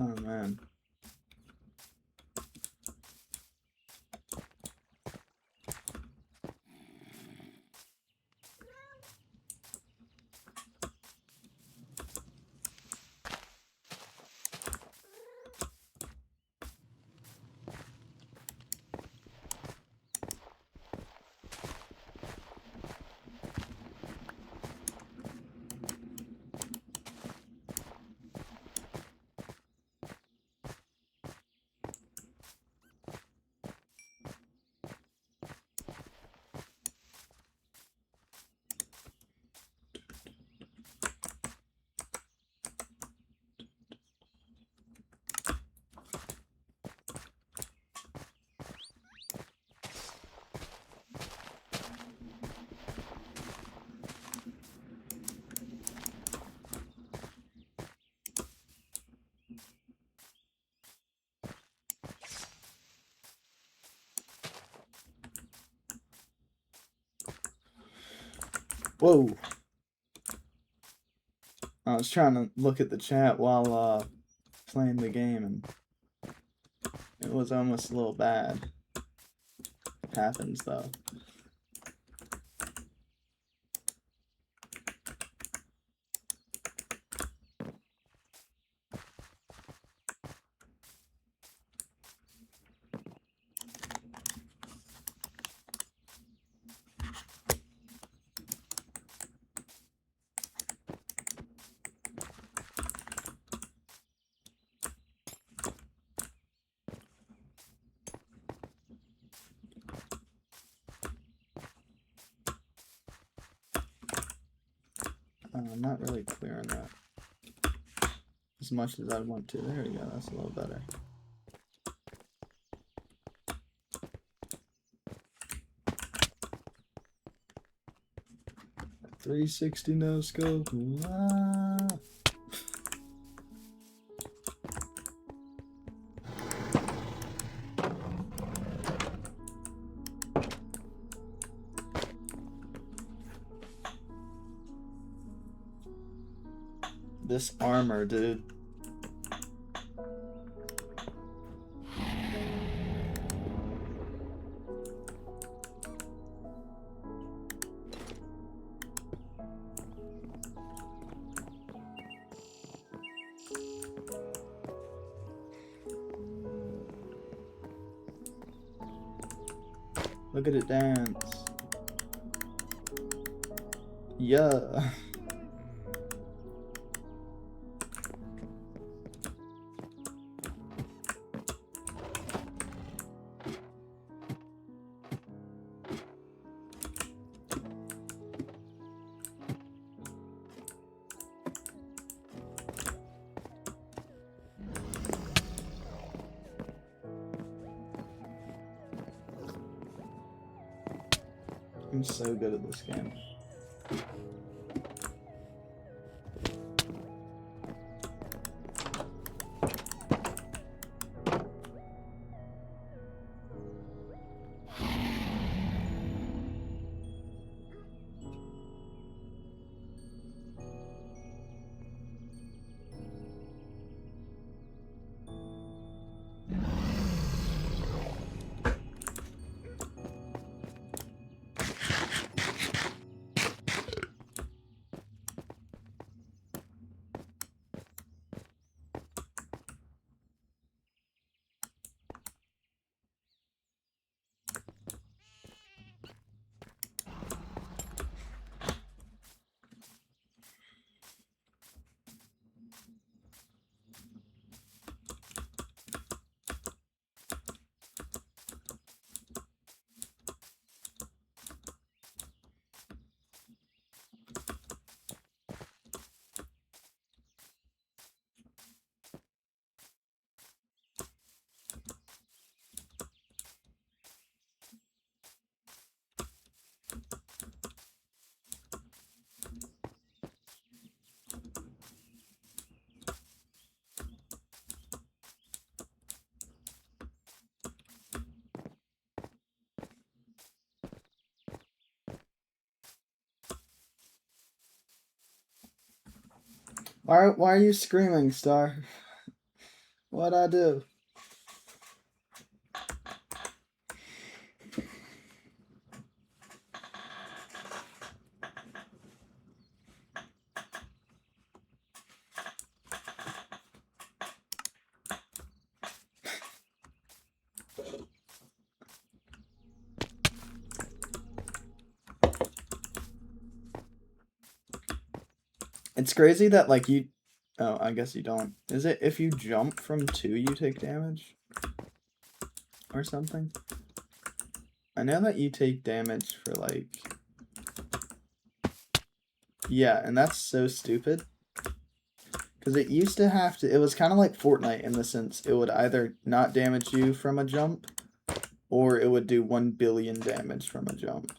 Oh man. Whoa. I was trying to look at the chat while playing the game, and it was almost a little bad. It happens though. I'm not really clear on that as much as I want to. There we go, that's a little better. .360 no scope. Ah. This armor, dude. Look at it dance. Yeah. I'm so good at this game. Why are you screaming, Star? What'd I do? It's crazy that, like, you... Oh, I guess you don't. Is it if you jump from 2, you take damage? Or something? I know that you take damage for, like... Yeah, and that's so stupid. Because it used to have to... It was kind of like Fortnite in the sense it would either not damage you from a jump, or it would do 1 billion damage from a jump.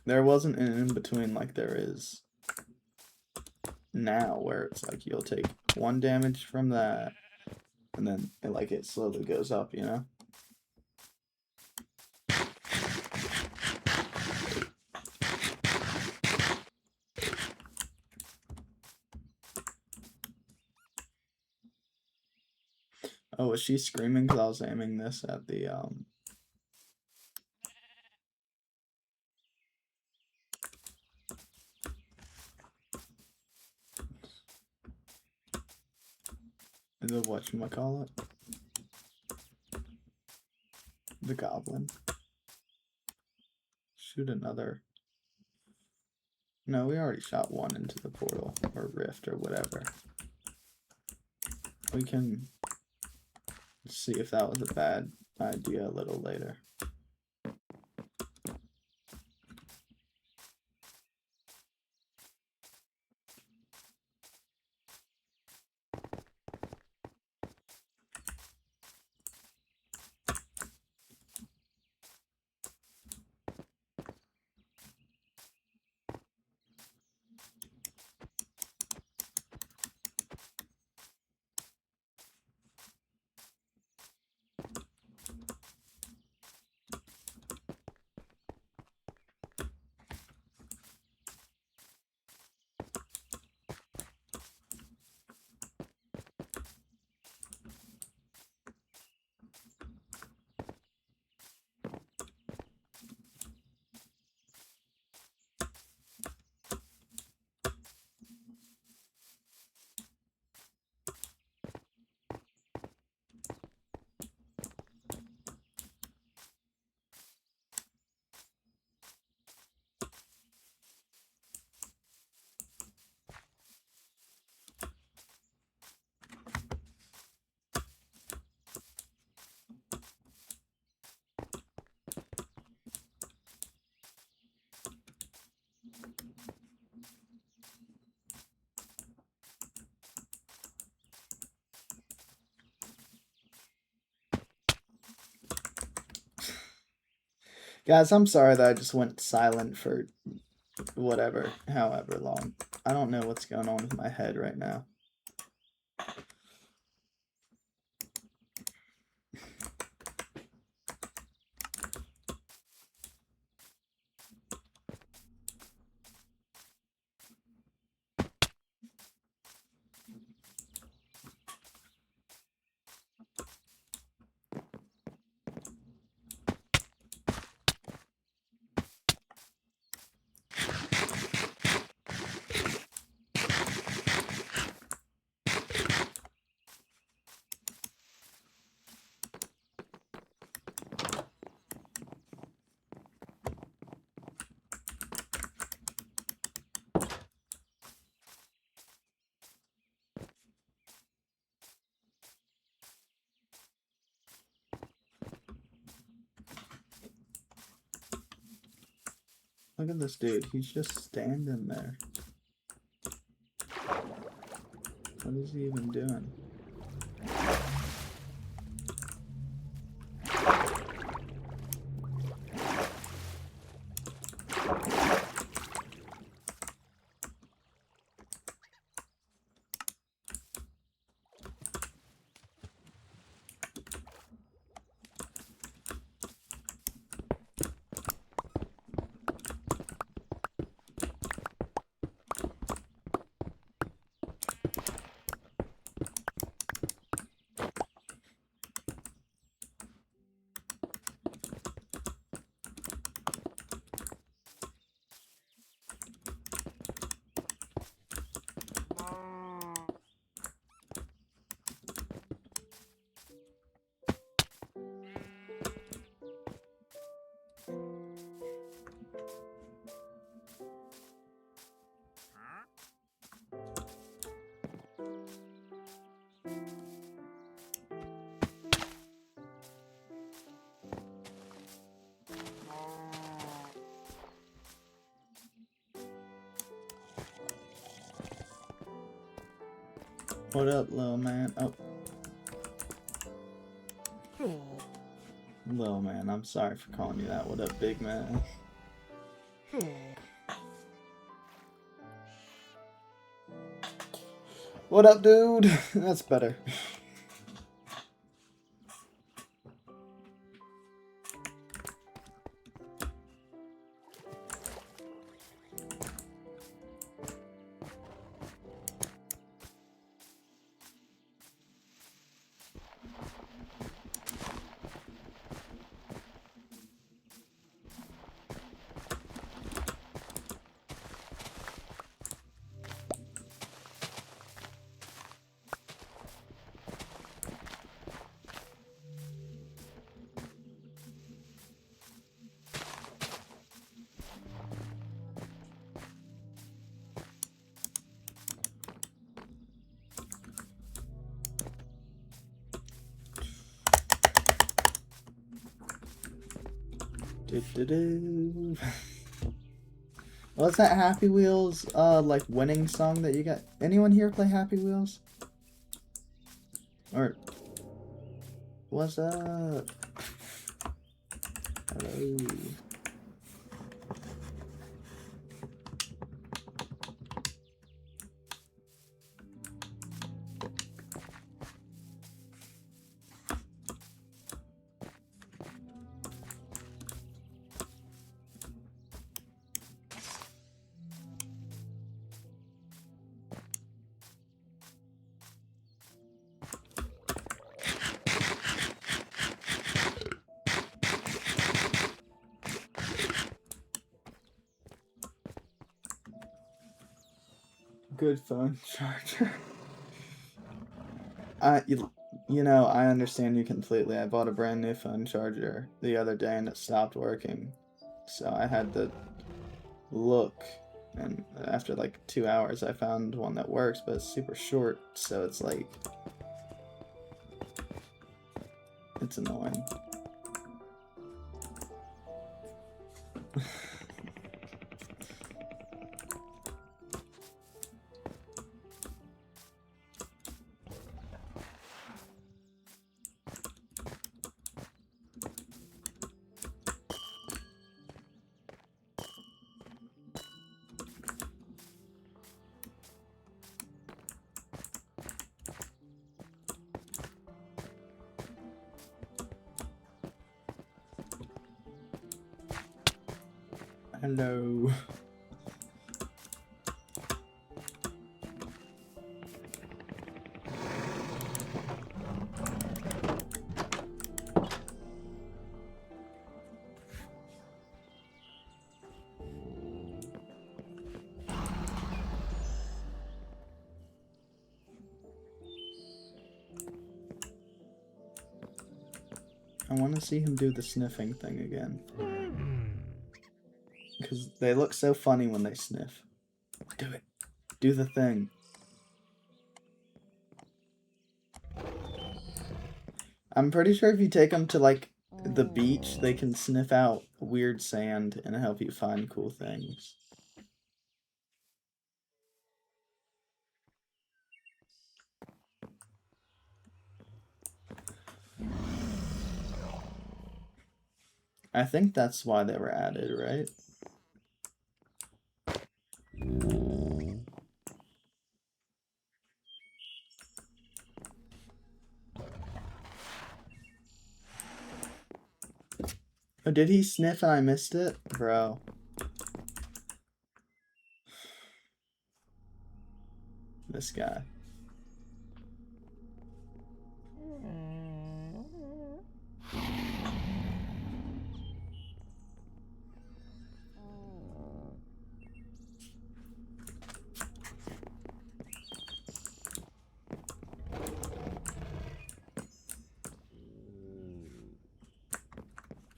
There wasn't an in-between like there is now, where it's like you'll take 1 damage from that, and then it slowly goes up, you know? Oh, was she screaming because I was aiming this at the, the whatchamacallit? The goblin. Shoot another. No, we already shot 1 into the portal, or rift, or whatever. We can see if that was a bad idea a little later. Guys, I'm sorry that I just went silent for whatever, however long. I don't know what's going on with my head right now. Look at this dude. He's just standing there. What is he even doing? What up, little man? Oh. Little man, I'm sorry for calling you that. What up, big man? What up, dude? That's better. What's that Happy Wheels like winning song that you got? Anyone here play Happy Wheels? Or what's up? Hello. Good phone charger. You know, I understand you completely. I bought a brand new phone charger the other day and it stopped working. So I had to look, and after like 2 hours I found one that works, but it's super short, so it's like, it's annoying. Hello. I want to see him do the sniffing thing again. Because they look so funny when they sniff. Do it. Do the thing. I'm pretty sure if you take them to, like, the beach, they can sniff out weird sand and help you find cool things. I think that's why they were added, right? Oh, did he sniff and I missed it? Bro. This guy.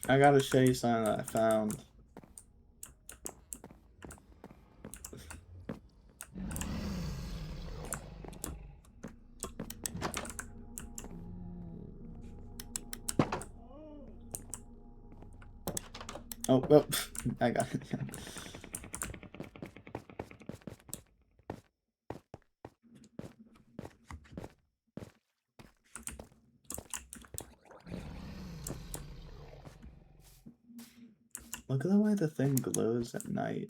I gotta show you something that I found. Oh, well, I got it. Look at the way the thing glows at night.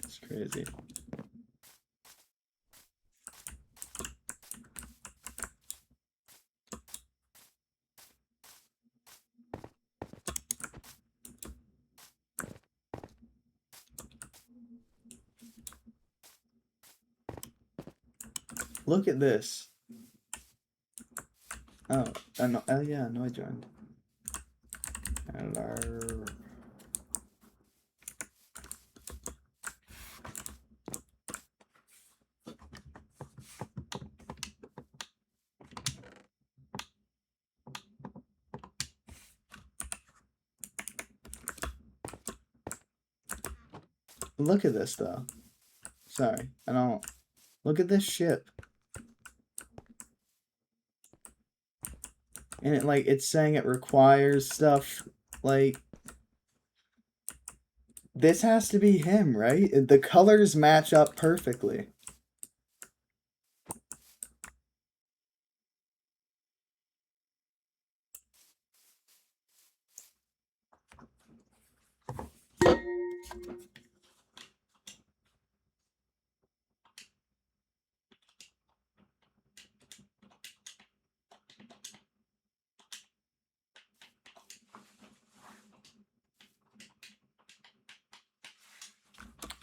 It's crazy. Look at this. Oh, no, yeah, no, I joined. Hello. Look at this, though. Sorry, I don't... Look at this ship. And it, like, it's saying it requires stuff, like... This has to be him, right? The colors match up perfectly.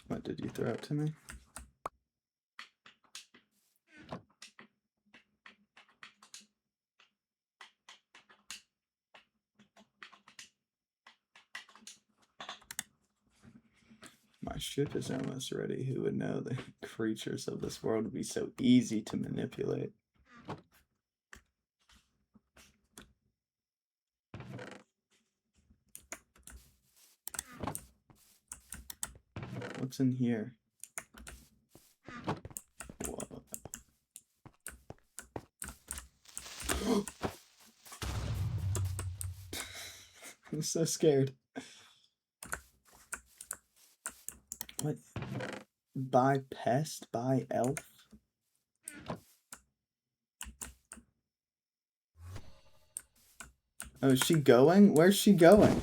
What did you throw it to me? My ship is almost ready. Who would know the creatures of this world would be so easy to manipulate? What's in here? Whoa. I'm so scared. What? By pest? By elf? Oh, is she going? Where's she going?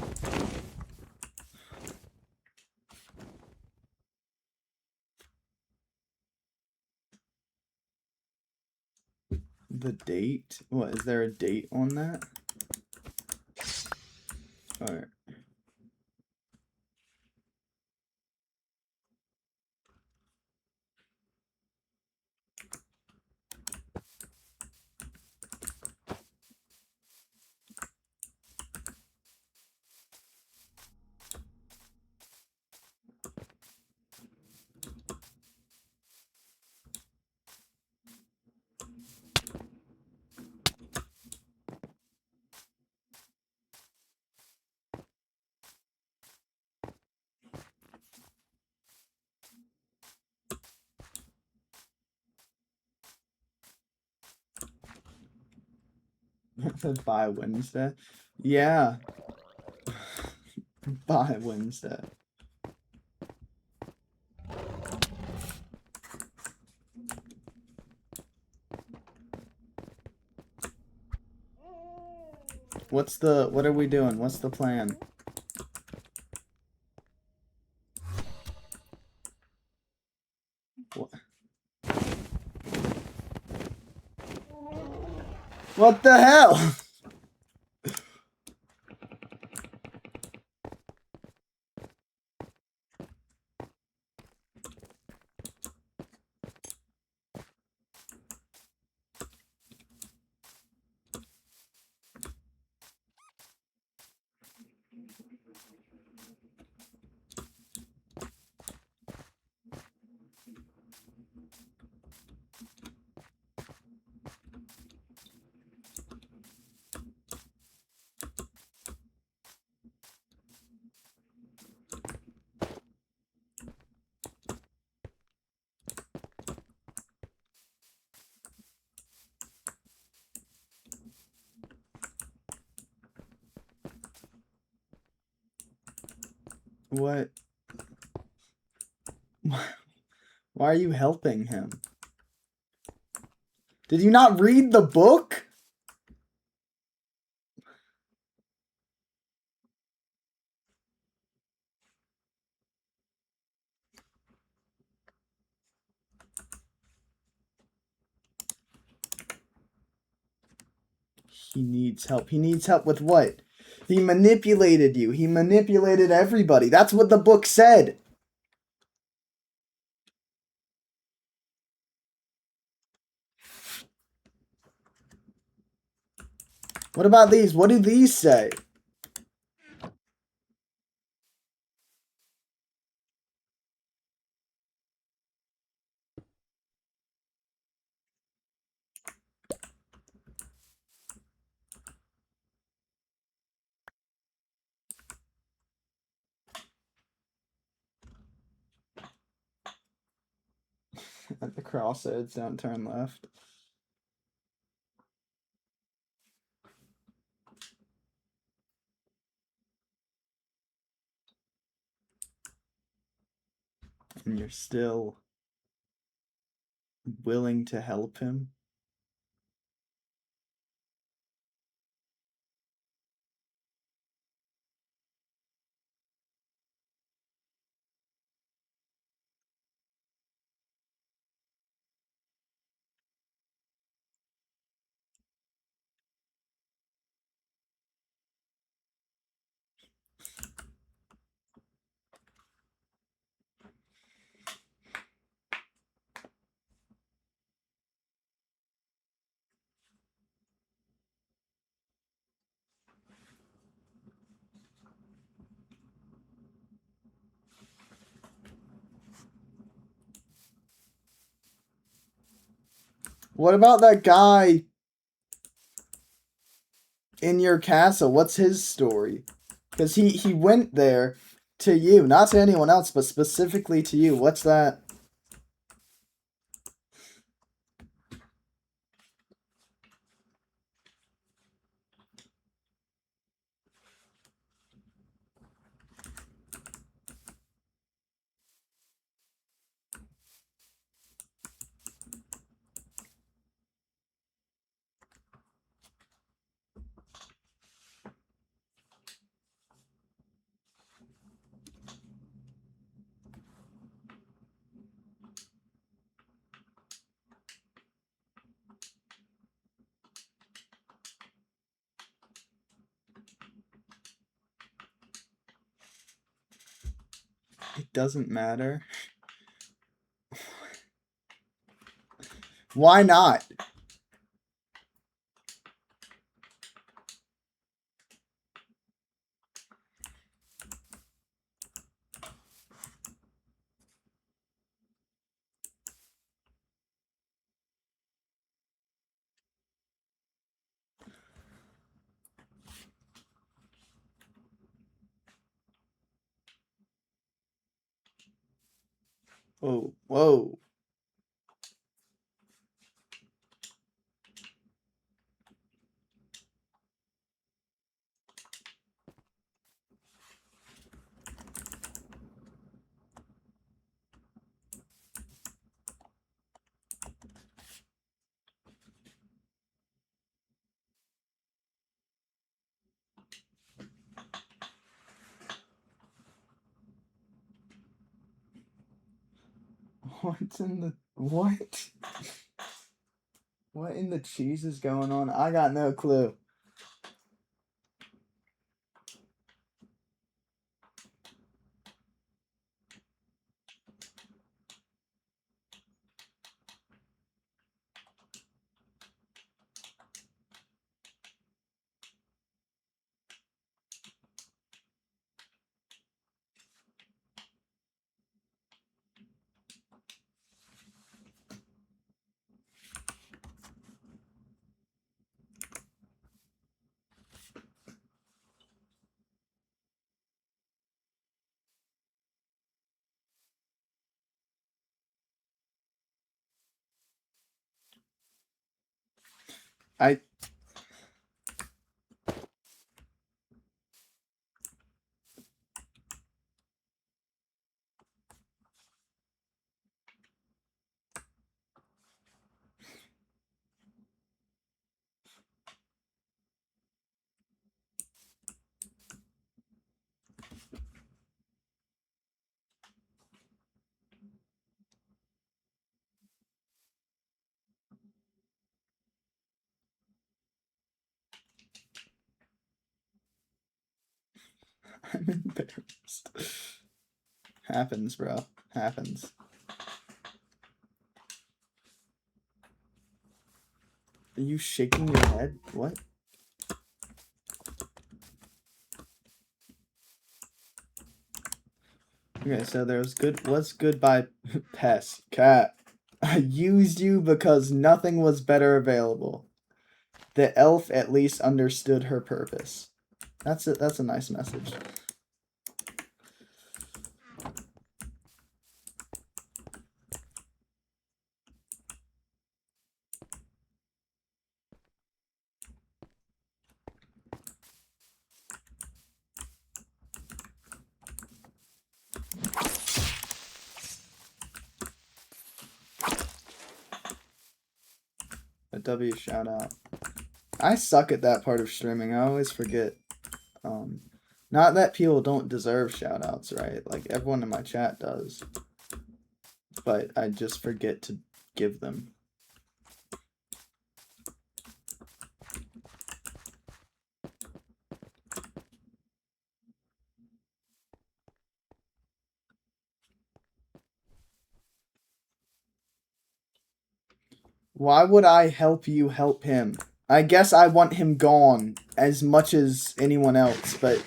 The date? What, is there a date on that? Alright. By Wednesday? Yeah. By Wednesday. What are we doing? What's the plan? What? What the hell? What? Why are you helping him? Did you not read the book? He needs help. He needs help with what? He manipulated you. He manipulated everybody. That's what the book said. What about these? What do these say? At the crossroads, don't turn left. And you're still willing to help him? What about that guy in your castle? What's his story? Because he went there to you, not to anyone else, but specifically to you. What's that? It doesn't matter. Why not? Whoa, whoa. What's in the... What? What in the cheese is going on? I got no clue. I... I'm embarrassed. Happens, bro. Happens. Are you shaking your head? What? Okay, so there's good. What's goodbye, pest cat? I used you because nothing was better available. The elf at least understood her purpose. That's it. That's a nice message. A W shout out. I suck at that part of streaming. I always forget. Not that people don't deserve shout outs, right? Like everyone in my chat does. But I just forget to give them. Why would I help you help him? I guess I want him gone as much as anyone else, but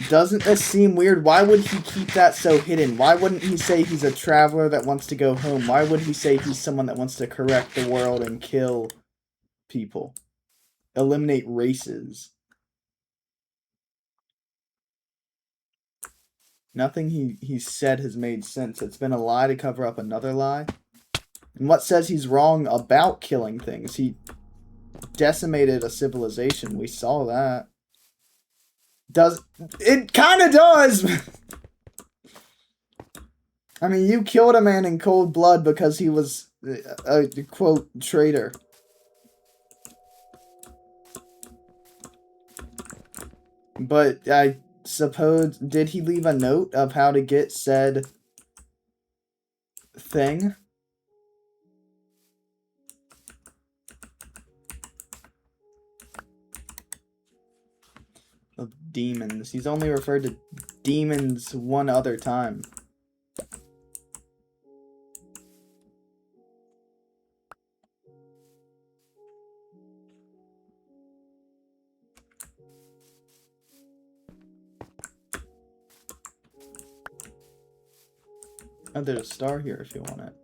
doesn't this seem weird? Why would he keep that so hidden? Why wouldn't he say he's a traveler that wants to go home? Why would he say he's someone that wants to correct the world and kill people? Eliminate races. Nothing he said has made sense. It's been a lie to cover up another lie. And what says he's wrong about killing things? He decimated a civilization. We saw that. It kind of does! I mean, you killed a man in cold blood because he was a quote, traitor. But I suppose, did he leave a note of how to get said thing? Of demons. He's only referred to demons one other time. Oh, there's a star here if you want it.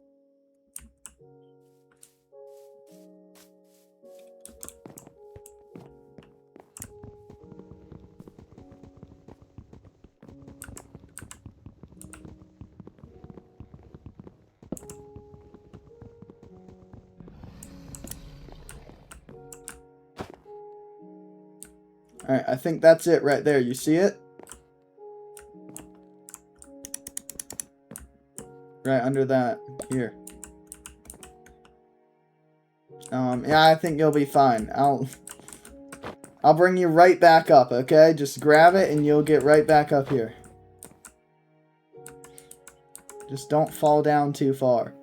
Alright, I think that's it right there. You see it? Right under that. Here. Yeah, I think you'll be fine. I'll bring you right back up, okay? Just grab it and you'll get right back up here. Just don't fall down too far.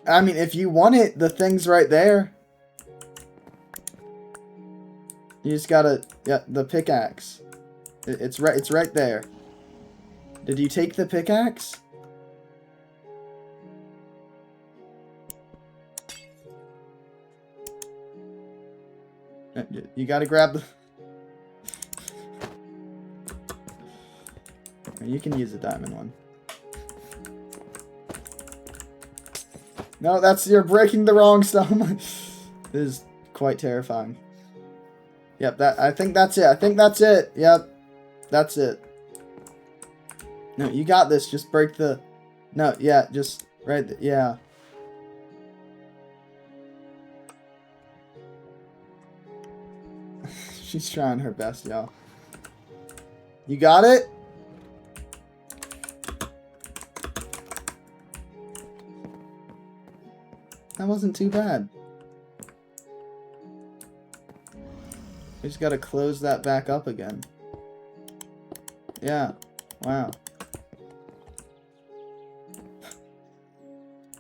I mean, if you want it, the thing's right there. You just gotta, yeah, the pickaxe. It's right there. Did you take the pickaxe? You gotta grab the... You can use the diamond one. No, you're breaking the wrong stone. This is quite terrifying. Yep, I think that's it. I think that's it. Yep, that's it. No, you got this. Just break the... No, yeah, just right there. Yeah. She's trying her best, y'all. You got it? That wasn't too bad. We just gotta close that back up again. Yeah. Wow.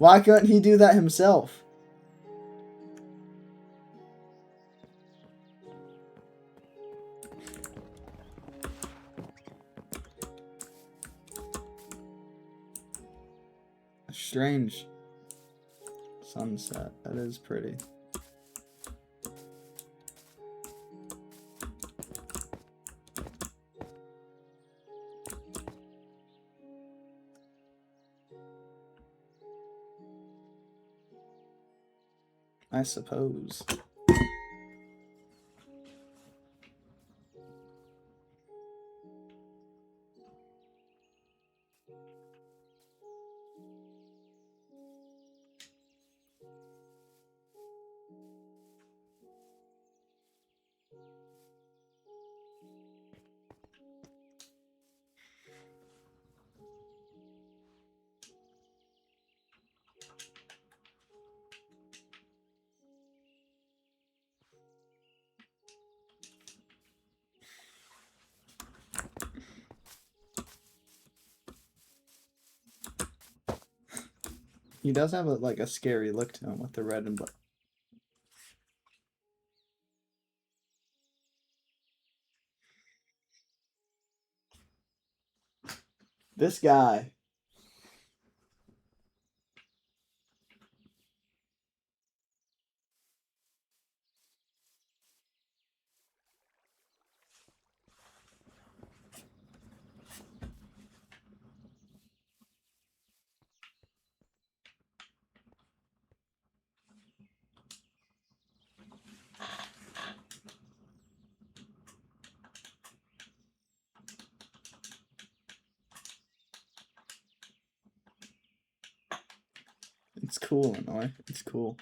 Why couldn't he do that himself? A strange sunset. That is pretty. I suppose. He does have like a scary look to him with the red and black. This guy. It's cool, Annoy. It's cool.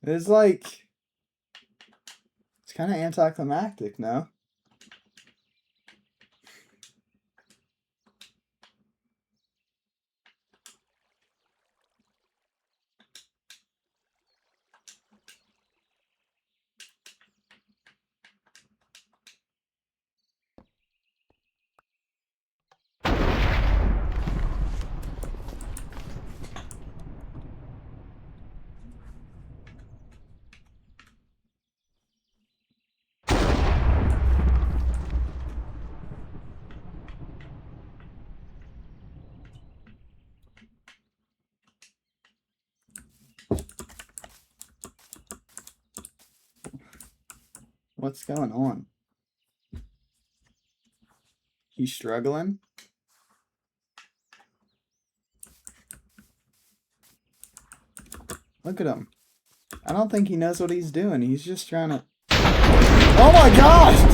It's like... It's kind of anticlimactic, no? What's going on? He's struggling? Look at him. I don't think he knows what he's doing. He's just trying to... Oh my gosh!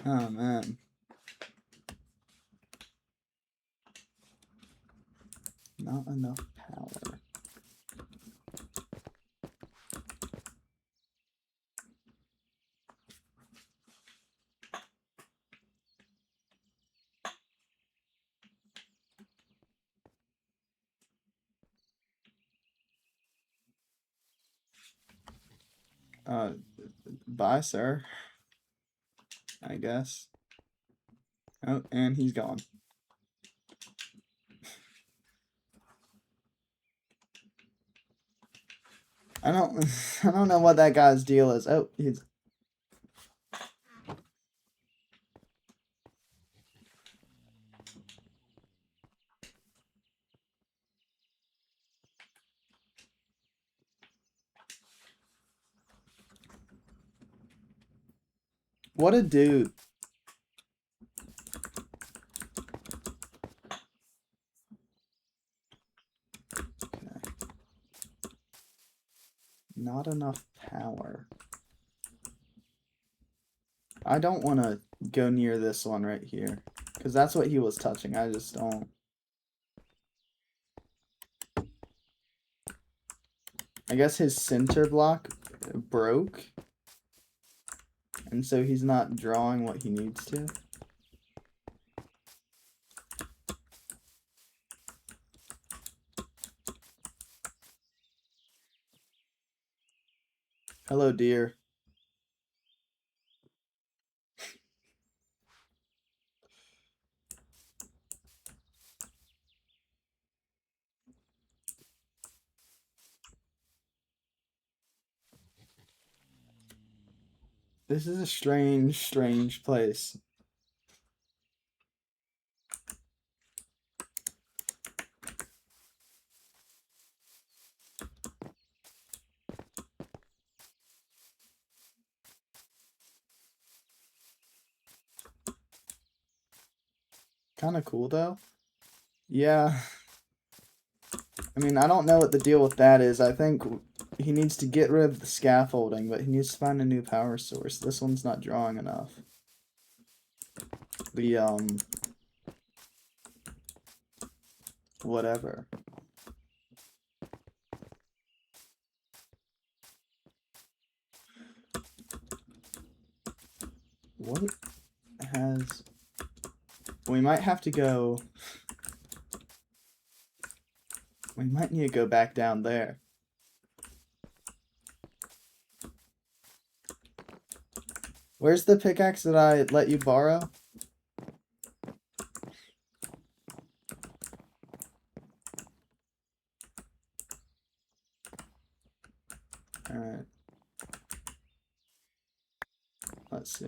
Oh, man. Not enough power. Bye, sir. I guess. Oh, and he's gone. I don't know what that guy's deal is. Oh, he's... What a dude. Okay. Not enough power. I don't want to go near this one right here. Because that's what he was touching. I just don't. I guess his center block broke. And so he's not drawing what he needs to. Hello, dear. This is a strange, strange place. Kind of cool, though. Yeah. I mean, I don't know what the deal with that is. I think he needs to get rid of the scaffolding, but he needs to find a new power source. This one's not drawing enough. The, whatever. What has... We might have to go... We might need to go back down there. Where's the pickaxe that I let you borrow? Alright. Let's see.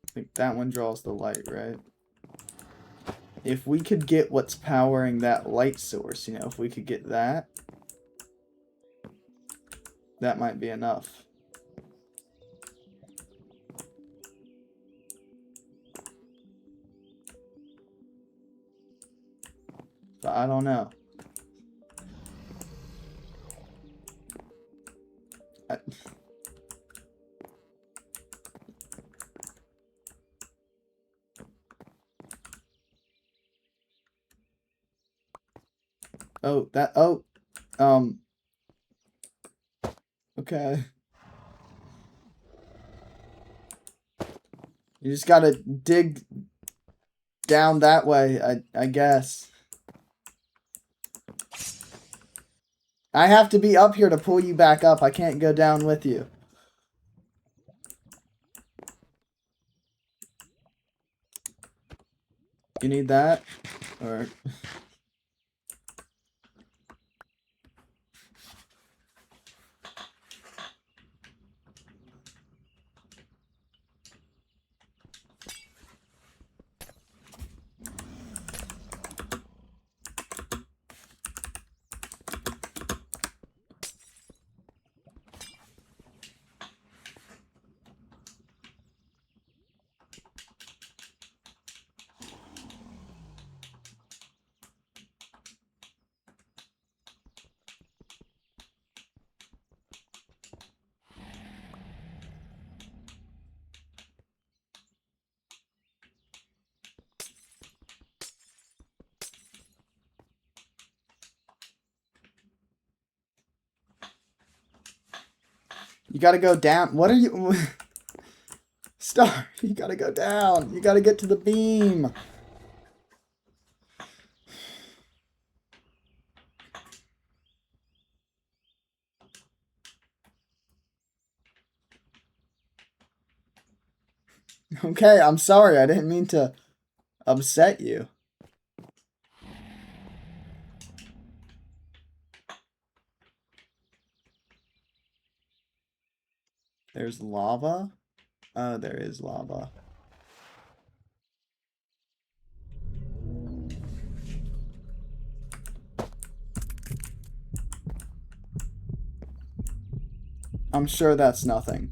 I think that one draws the light, right? If we could get what's powering that light source, you know, if we could get that, that might be enough. But I don't know. Oh, that, oh, okay. You just gotta dig down that way, I guess. I have to be up here to pull you back up. I can't go down with you. You need that? Or... You gotta go down. What are you... Star, you gotta go down. You gotta get to the beam. Okay, I'm sorry. I didn't mean to upset you. There's lava? Oh, there is lava. I'm sure that's nothing.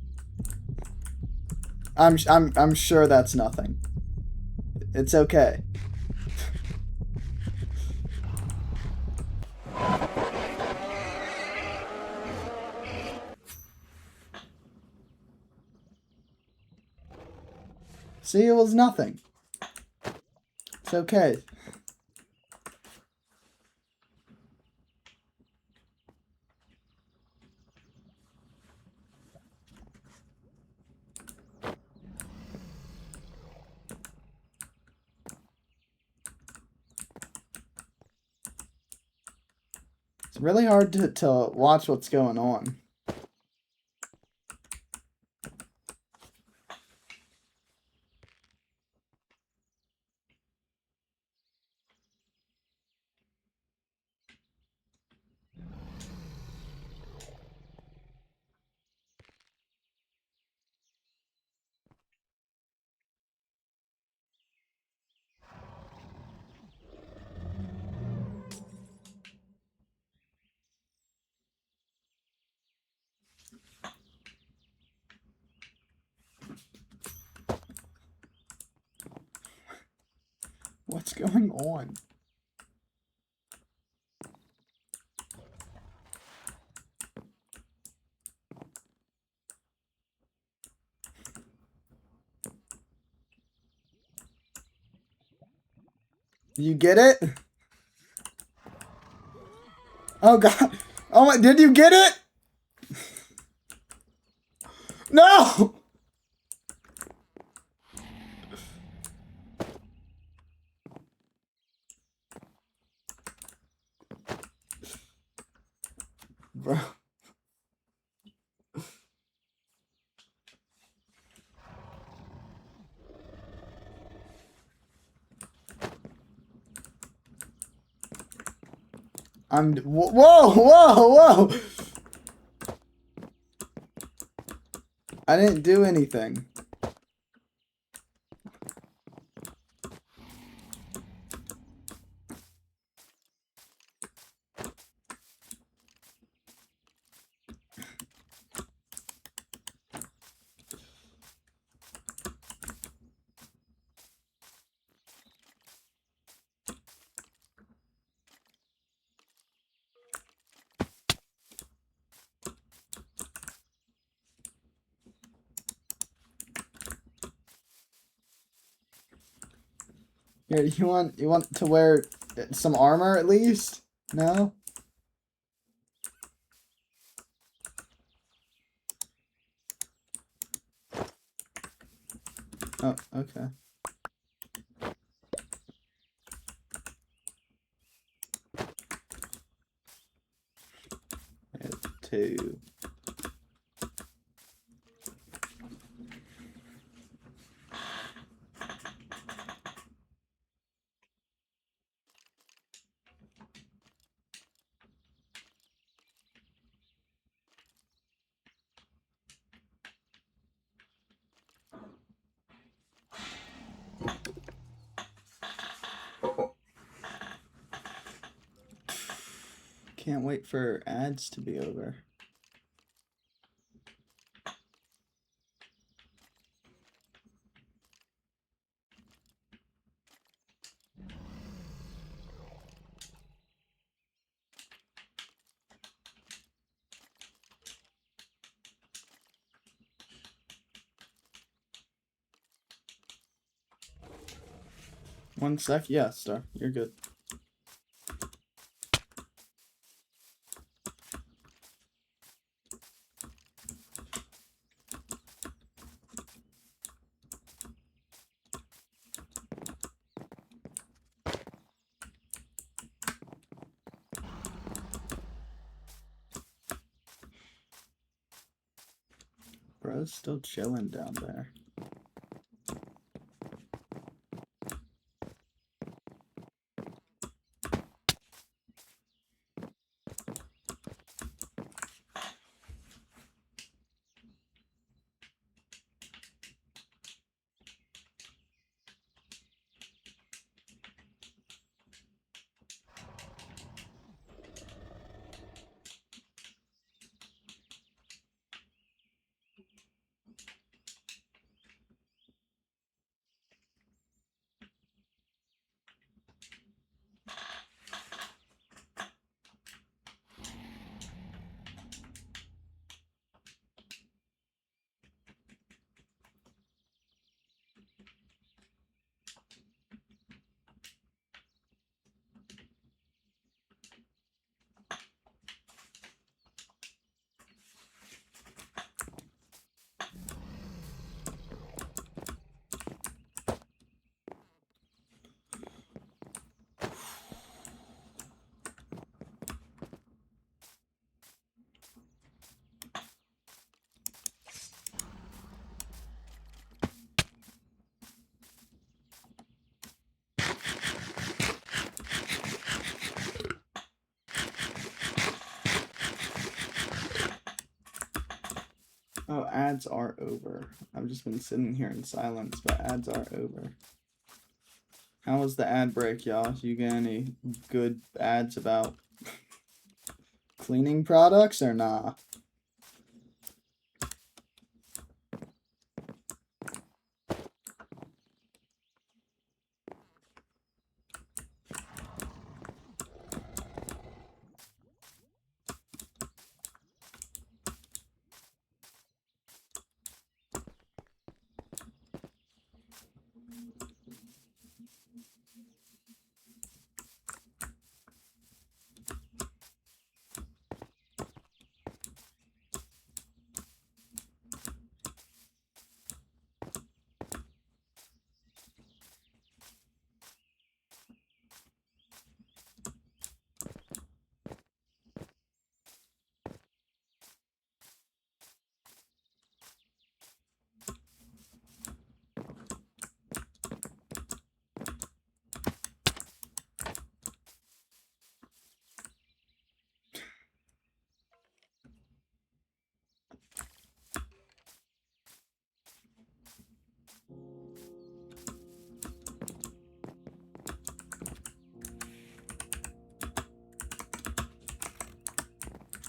I'm sure that's nothing. It's okay. See, it was nothing. It's okay. It's really hard to watch what's going on. What's going on? You get it? Oh god. Oh my, did you get it? No! Bro. Whoa! I didn't do anything. Here, you want to wear some armor at least? No? Oh, okay. Two. Can't wait for ads to be over. One sec. Yeah, Star. You're good. Bro's still chilling down there. Oh, ads are over. I've just been sitting here in silence, but ads are over. How was the ad break, y'all? You get any good ads about cleaning products or nah?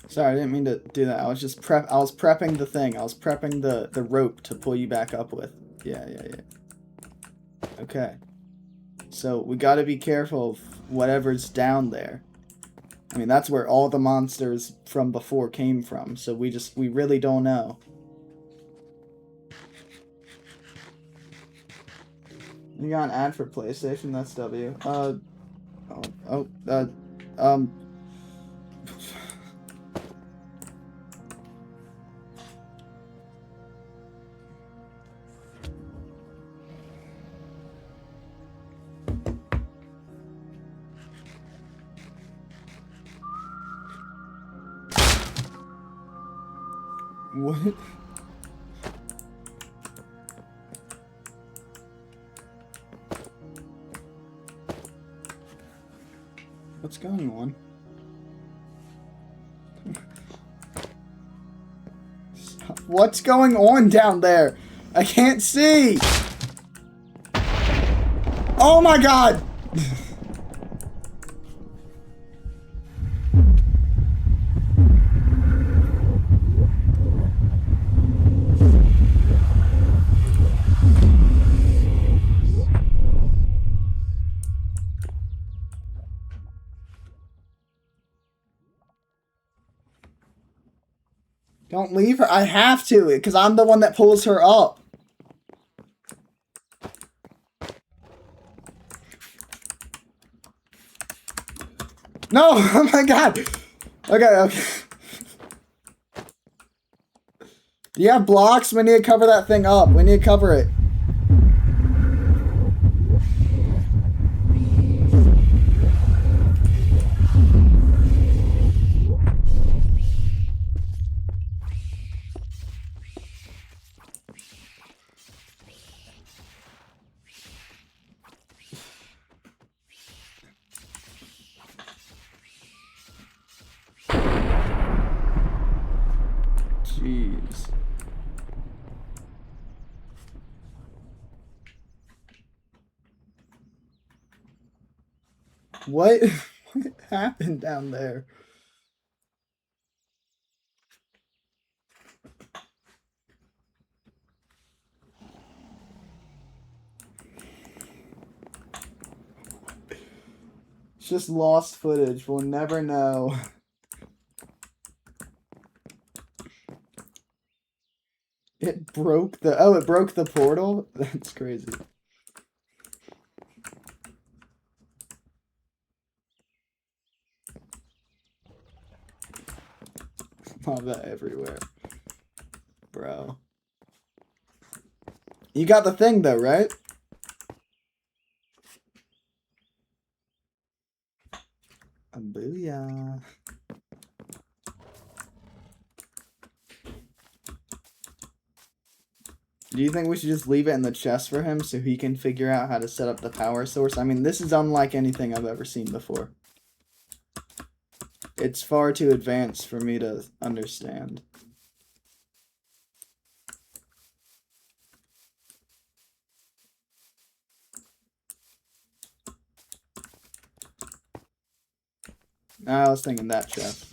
Sorry, I didn't mean to do that. I was just prepping the thing. I was prepping the rope to pull you back up with. Yeah. Okay. So we gotta be careful of whatever's down there. I mean, that's where all the monsters from before came from, so we really don't know. You got an ad for PlayStation? That's W. What? What's going on? What's going on down there? I can't see! Oh my god! Don't leave her. I have to, because I'm the one that pulls her up. No! Oh my god! Okay. Do you have blocks? We need to cover that thing up. We need to cover it. Jeez. What happened down there? It's just lost footage. We'll never know. It broke the... Oh, it broke the portal? That's crazy. Lava everywhere. Bro. You got the thing, though, right? Booyah. Do you think we should just leave it in the chest for him so he can figure out how to set up the power source? I mean, this is unlike anything I've ever seen before. It's far too advanced for me to understand. I was thinking that chest.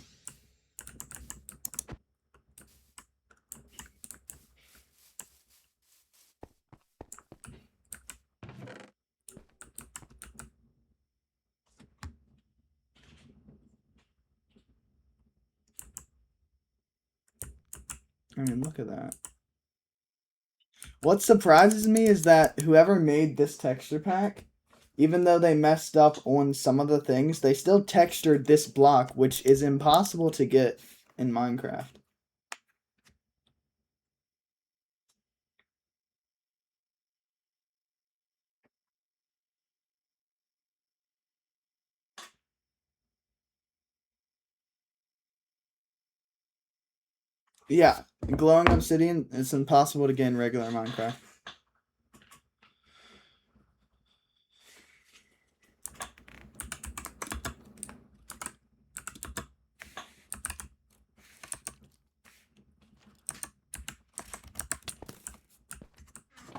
I mean, look at that. What surprises me is that whoever made this texture pack, even though they messed up on some of the things, they still textured this block, which is impossible to get in Minecraft. Yeah, glowing obsidian, it's impossible to get in regular Minecraft.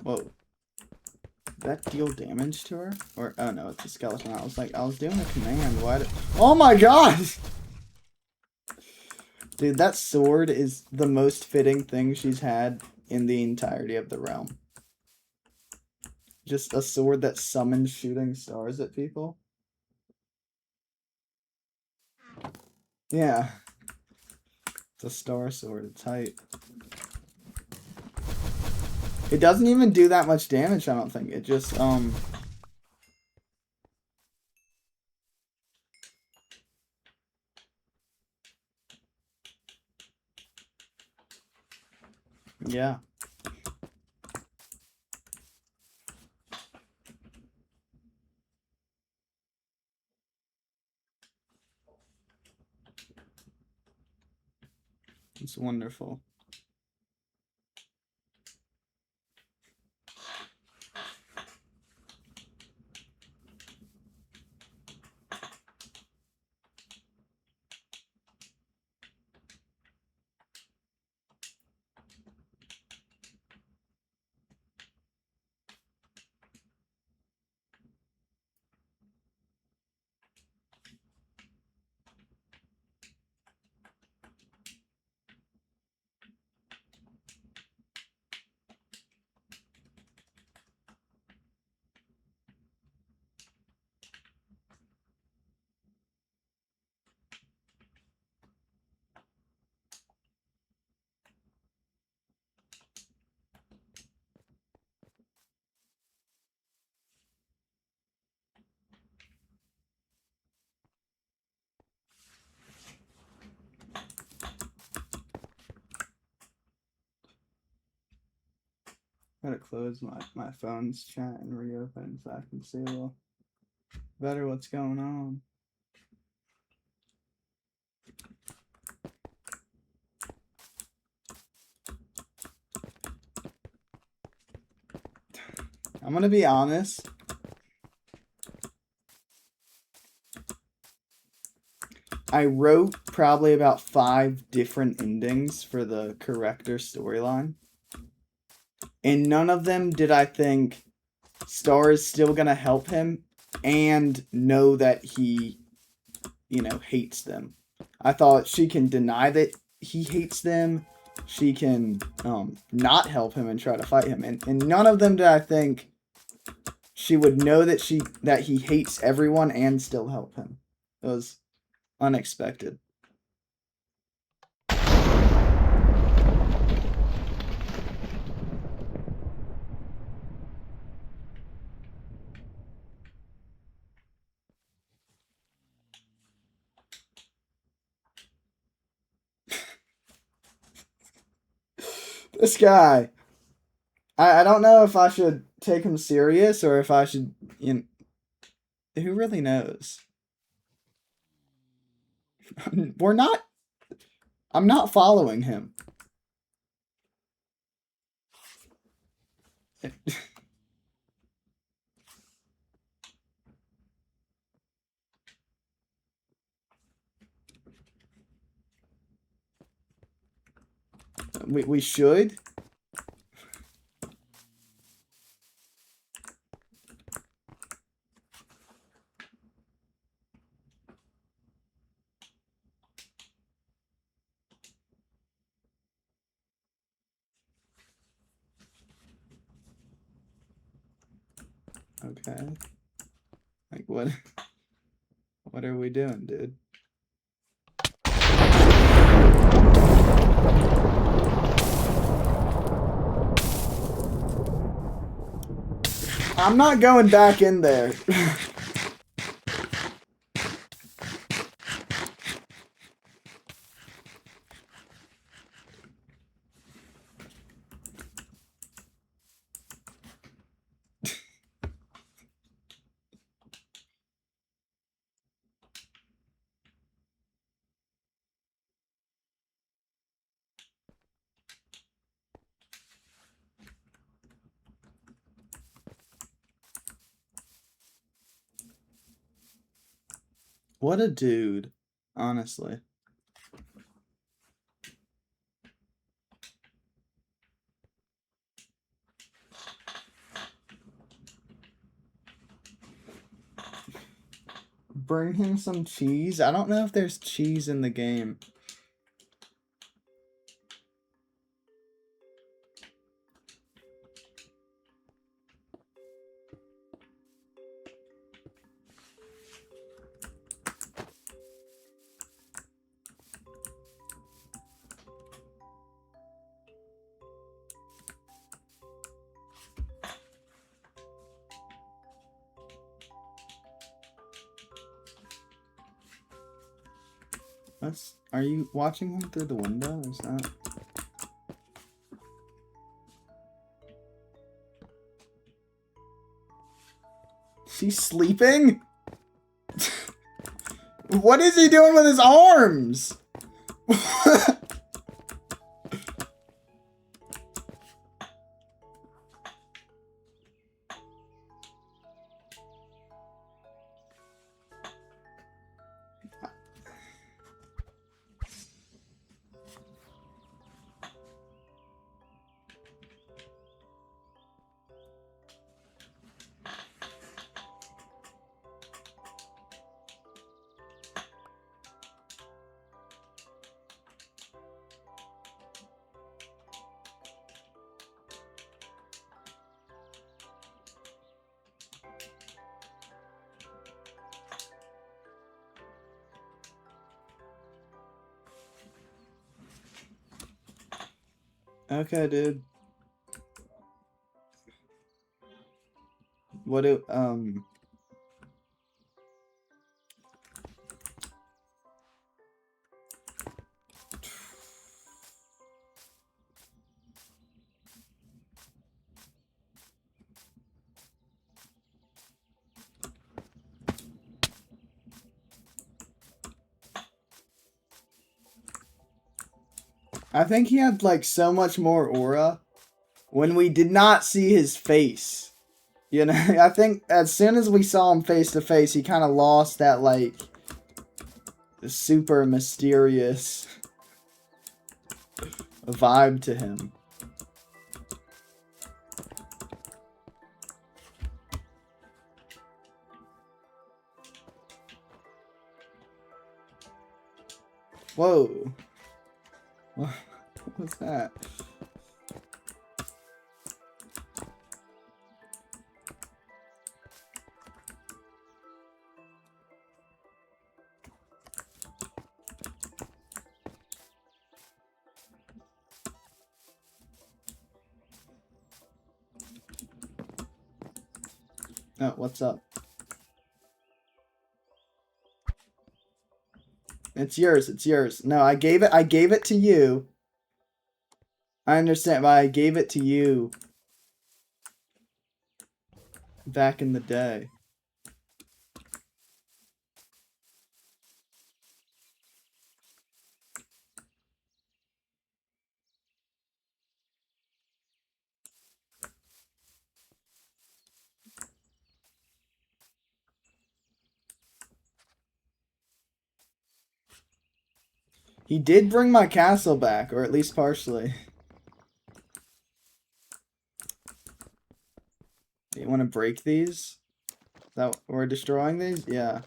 Whoa. Did that deal damage to her? Or, oh no, it's a skeleton. I was doing a command. Why did... Oh my god! Dude, that sword is the most fitting thing she's had in the entirety of the realm. Just a sword that summons shooting stars at people. Yeah. It's a star sword. It's hype. It doesn't even do that much damage, I don't think. It just, yeah. It's wonderful. Gotta close my phone's chat and reopen so I can see a little better what's going on. I'm gonna be honest. I wrote probably about 5 different endings for the corrector storyline. And none of them did I think Star is still gonna help him and know that he, you know, hates them. I thought she can deny that he hates them. She can not help him and try to fight him. And none of them did I think she would know that he hates everyone and still help him. It was unexpected. This guy. I don't know if I should take him serious or if I should, you know, who really knows? We're not. I'm not following him. We should. Okay. Like, what are we doing, dude? I'm not going back in there. What a dude, honestly. Bring him some cheese? I don't know if there's cheese in the game. Are you watching him through the window? Is that... She's sleeping? What is he doing with his arms? Okay, dude. What do, I think he had, like, so much more aura when we did not see his face. You know, I think as soon as we saw him face to face, he kind of lost that, like, super mysterious vibe to him. Whoa. What was that? Oh, what's up? It's yours, it's yours. No, I gave it to you. I understand, but I gave it to you back in the day. He did bring my castle back, or at least partially. You want to break these? That we're destroying these? Yeah.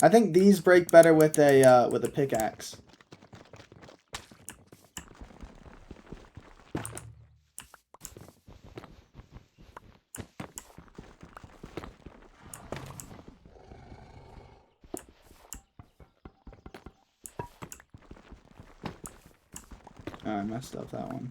I think these break better with a pickaxe. I messed up that one.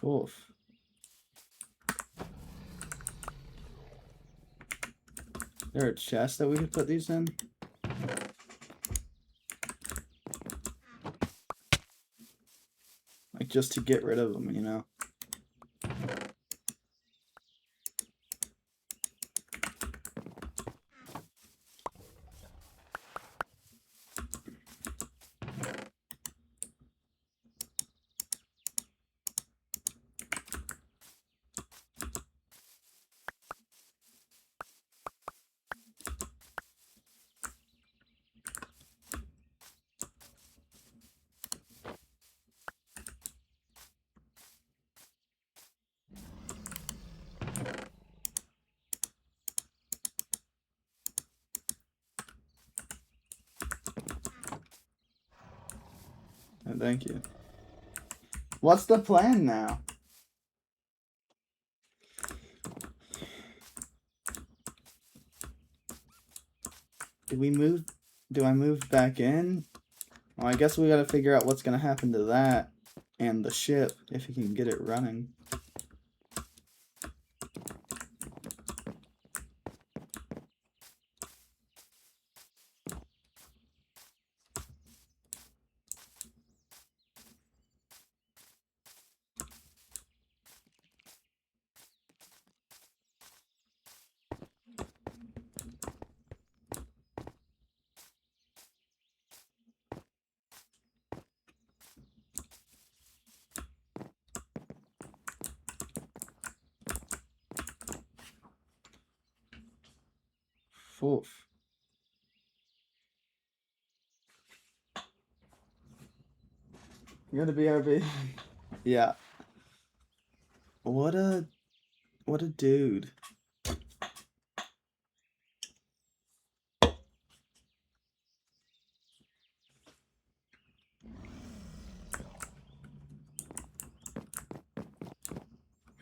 Oof. Is there a chest that we could put these in? Like, just to get rid of them, you know? Oh, thank you. What's the plan now? Do I move back in? Well, I guess we gotta figure out what's gonna happen to that and the ship if you can get it running. Oof. You're gonna BRB. Yeah. What a dude.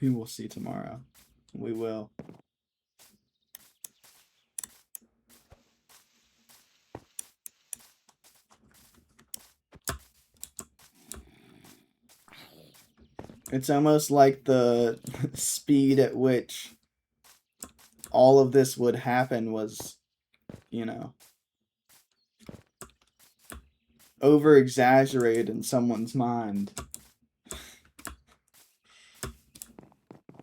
We will see tomorrow. We will. It's almost like the speed at which all of this would happen was, you know, over exaggerated in someone's mind.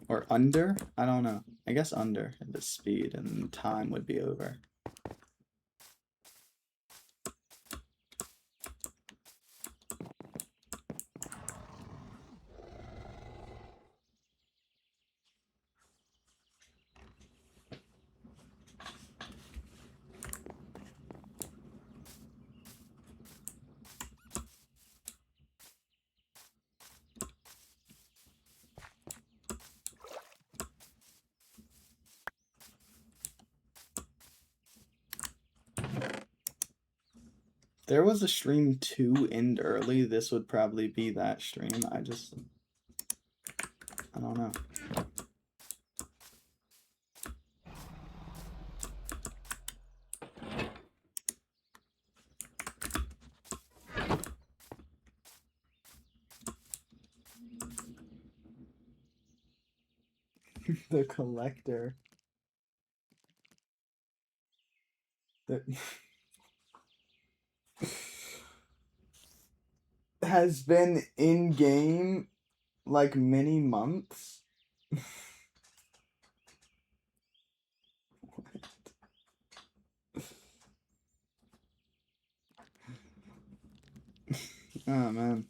Or under? I don't know. I guess under the speed and time would be over. There was a stream to end early. This would probably be that stream. I don't know. The collector. Has been in game like many months. Oh man.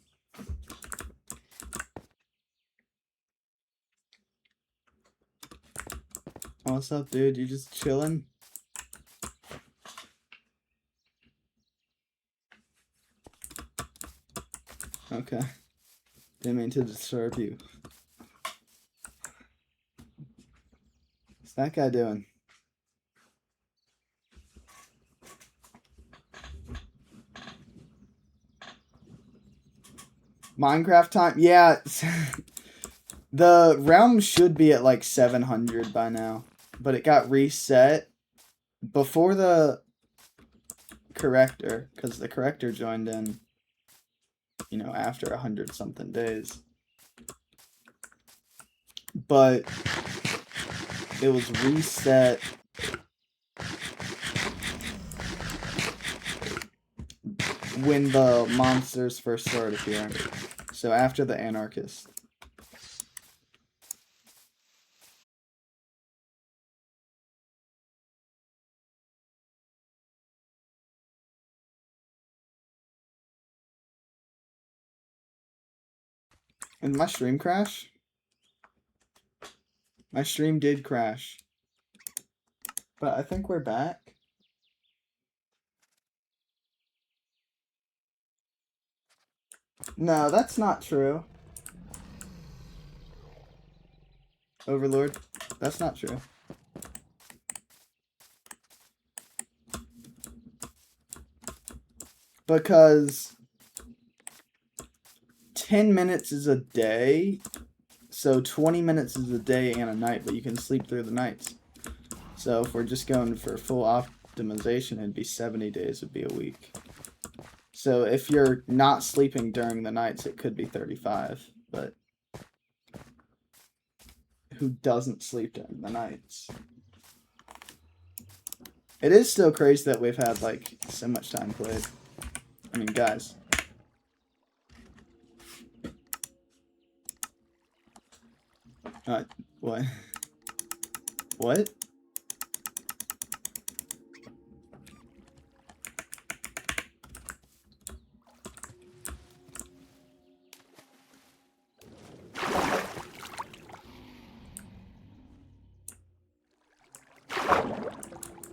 What's up, dude? You just chilling? Okay. Didn't mean to disturb you. What's that guy doing? Minecraft time? Yeah. The realm should be at like 700 by now. But it got reset before the corrector. Because the corrector joined in, you know, after 100 something days. But it was reset when the monsters first started appearing. So after the anarchist. And my stream crash? My stream did crash. But I think we're back. No, that's not true. Overlord, that's not true. Because 10 minutes is a day, so 20 minutes is a day and a night, but you can sleep through the nights. So if we're just going for full optimization, it'd be 70 days would be a week. So if you're not sleeping during the nights, it could be 35, but who doesn't sleep during the nights? It is still crazy that we've had, like, so much time played. I mean, guys. What? What?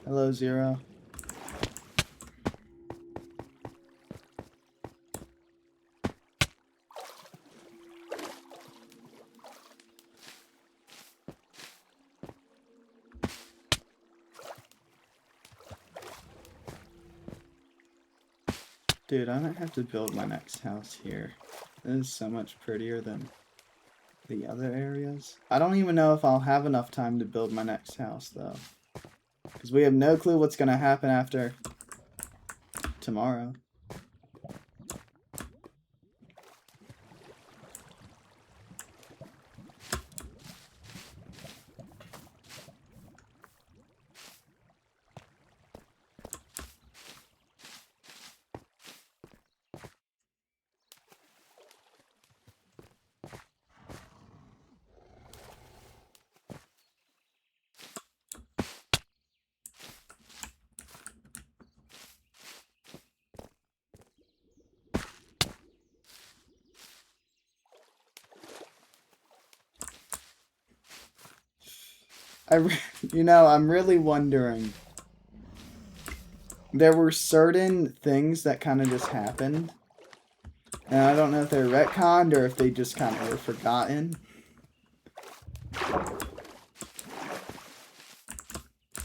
Hello, Zero. Dude, I might have to build my next house here. This is so much prettier than the other areas. I don't even know if I'll have enough time to build my next house, though. Because we have no clue what's going to happen after tomorrow. You know, I'm really wondering. There were certain things that kind of just happened. And I don't know if they're retconned or if they just kind of were forgotten.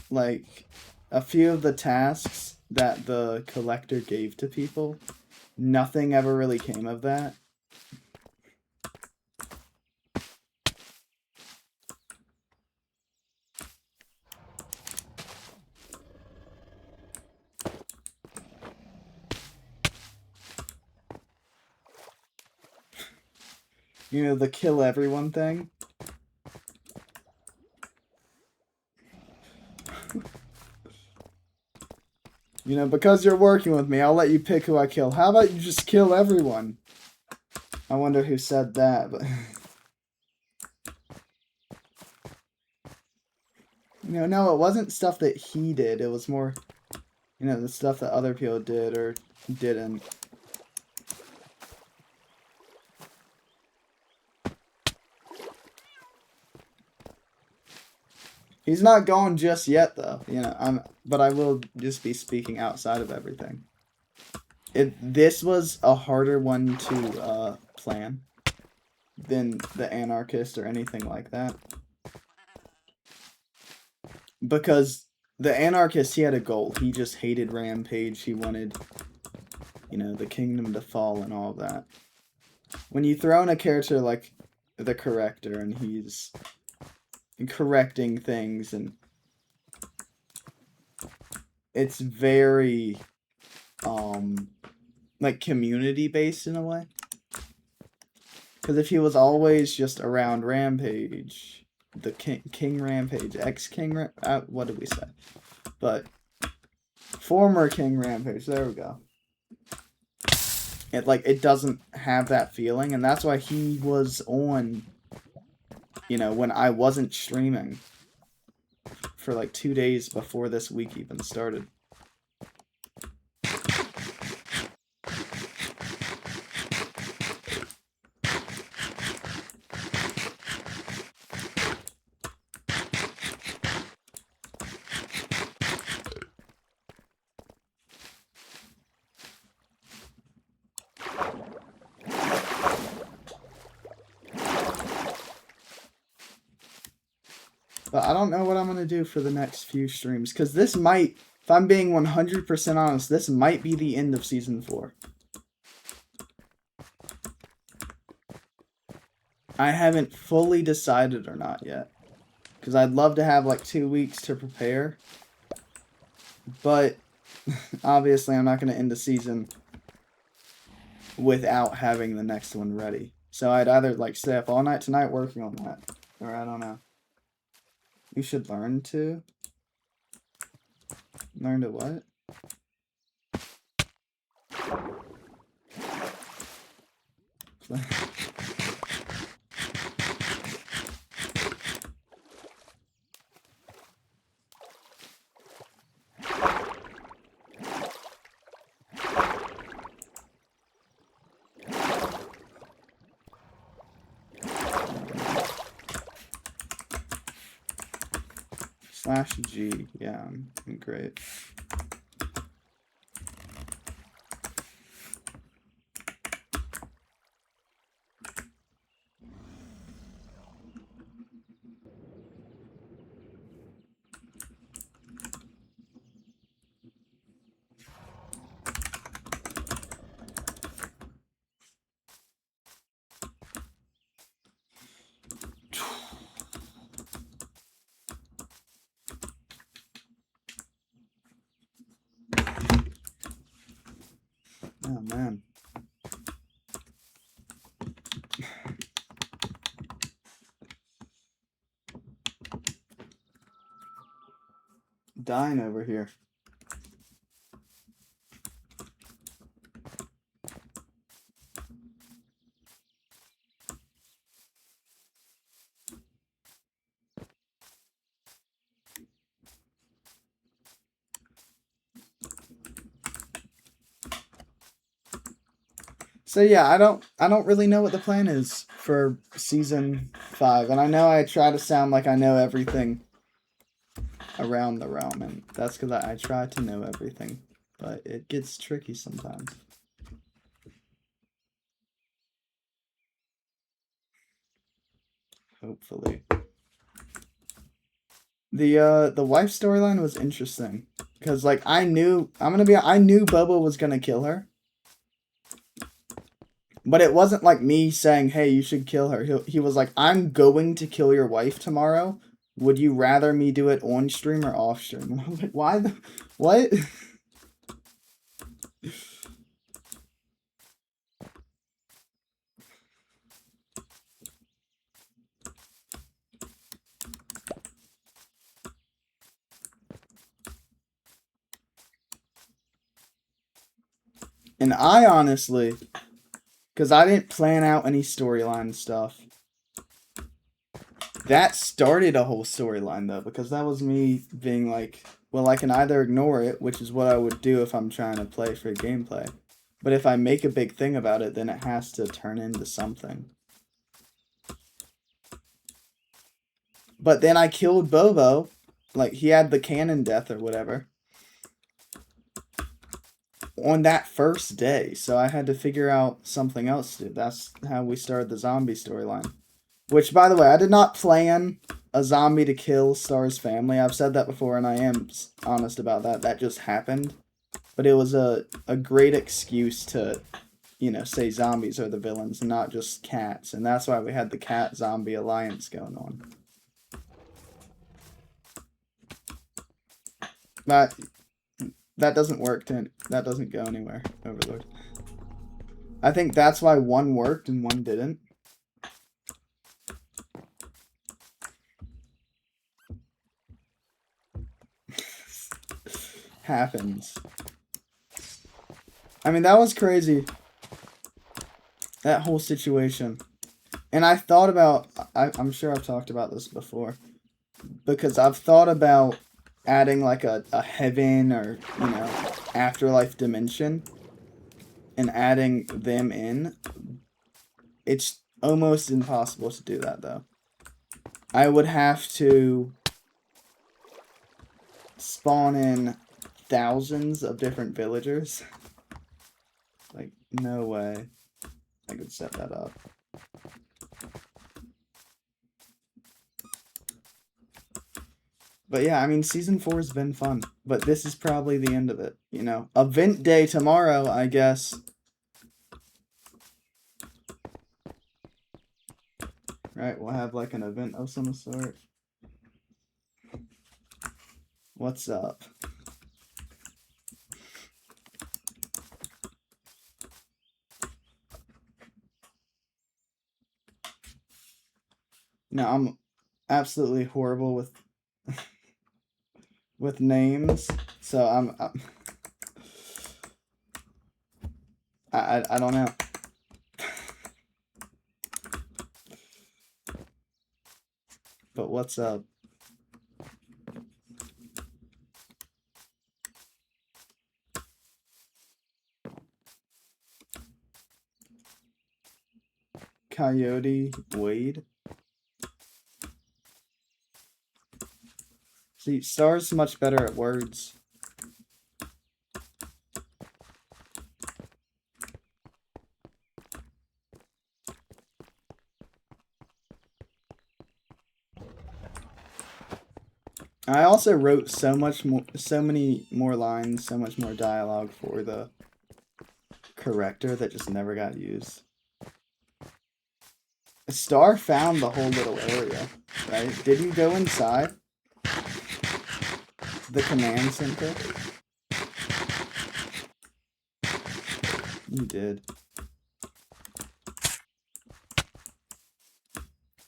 Like, a few of the tasks that the collector gave to people, nothing ever really came of that. You know, the kill everyone thing. You know, because you're working with me, I'll let you pick who I kill. How about you just kill everyone? I wonder who said that, but... You know, no, it wasn't stuff that he did. It was more, you know, the stuff that other people did or didn't. He's not going just yet, though. You know, but I will just be speaking outside of everything. This was a harder one to plan than the anarchist or anything like that. Because the anarchist, he had a goal. He just hated Rampage. He wanted, you know, the kingdom to fall and all of that. when you throw in a character like the Corrector and he's correcting things, and it's very like community based in a way. Because if he was always just around Rampage, the King Rampage, ex-King, what did we say? But former King Rampage, there we go. It doesn't have that feeling, and that's why he was on, you know, when I wasn't streaming for like 2 days before this week even started. But I don't know what I'm going to do for the next few streams, because this might, if I'm being 100% honest, this might be the end of Season 4. I haven't fully decided or not yet, because I'd love to have like 2 weeks to prepare, but obviously I'm not going to end the season without having the next one ready. So I'd either like stay up all night tonight working on that, or I don't know. You should learn to what? /G, yeah, I'm great. Oh, man. Dying over here. So yeah, I don't really know what the plan is for Season 5, and I know I try to sound like I know everything around the realm, and that's because I try to know everything, but it gets tricky sometimes. Hopefully. The wife storyline was interesting, because like I knew Bobo was gonna kill her. But it wasn't like me saying, hey, you should kill her. He was like, I'm going to kill your wife tomorrow. Would you rather me do it on stream or off stream? And I was like, why the... What? And I honestly... Because I didn't plan out any storyline stuff. That started a whole storyline, though, because that was me being like, well, I can either ignore it, which is what I would do if I'm trying to play for gameplay. But if I make a big thing about it, then it has to turn into something. But then I killed Bobo. Like, he had the cannon death or whatever. On that first day, so I had to figure out something else to do. That's how we started the zombie storyline. Which, by the way, I did not plan a zombie to kill Star's family. I've said that before, and I am honest about that. That just happened. But it was a great excuse to you know, say zombies are the villains, not just cats. And that's why we had the cat-zombie alliance going on. But that doesn't work, that doesn't go anywhere, Overlord. I think that's why one worked and one didn't. Happens. I mean, that was crazy. That whole situation. And I thought about, I'm sure I've talked about this before, because I've thought about adding like a heaven or, you know, afterlife dimension and adding them in. It's almost impossible to do that, though. I would have to spawn in thousands of different villagers. Like, no way I could set that up. But yeah, I mean, Season 4 has been fun. But this is probably the end of it, you know? Event day tomorrow, I guess. Right, we'll have like an event of some sort. What's up? No, I'm absolutely horrible with with names, so I don't know. But what's up? Coyote Wade. See, Star's much better at words. I also wrote so many more lines, so much more dialogue for the corrector that just never got used. Star found the whole little area, right? Did you go inside the command center? You did.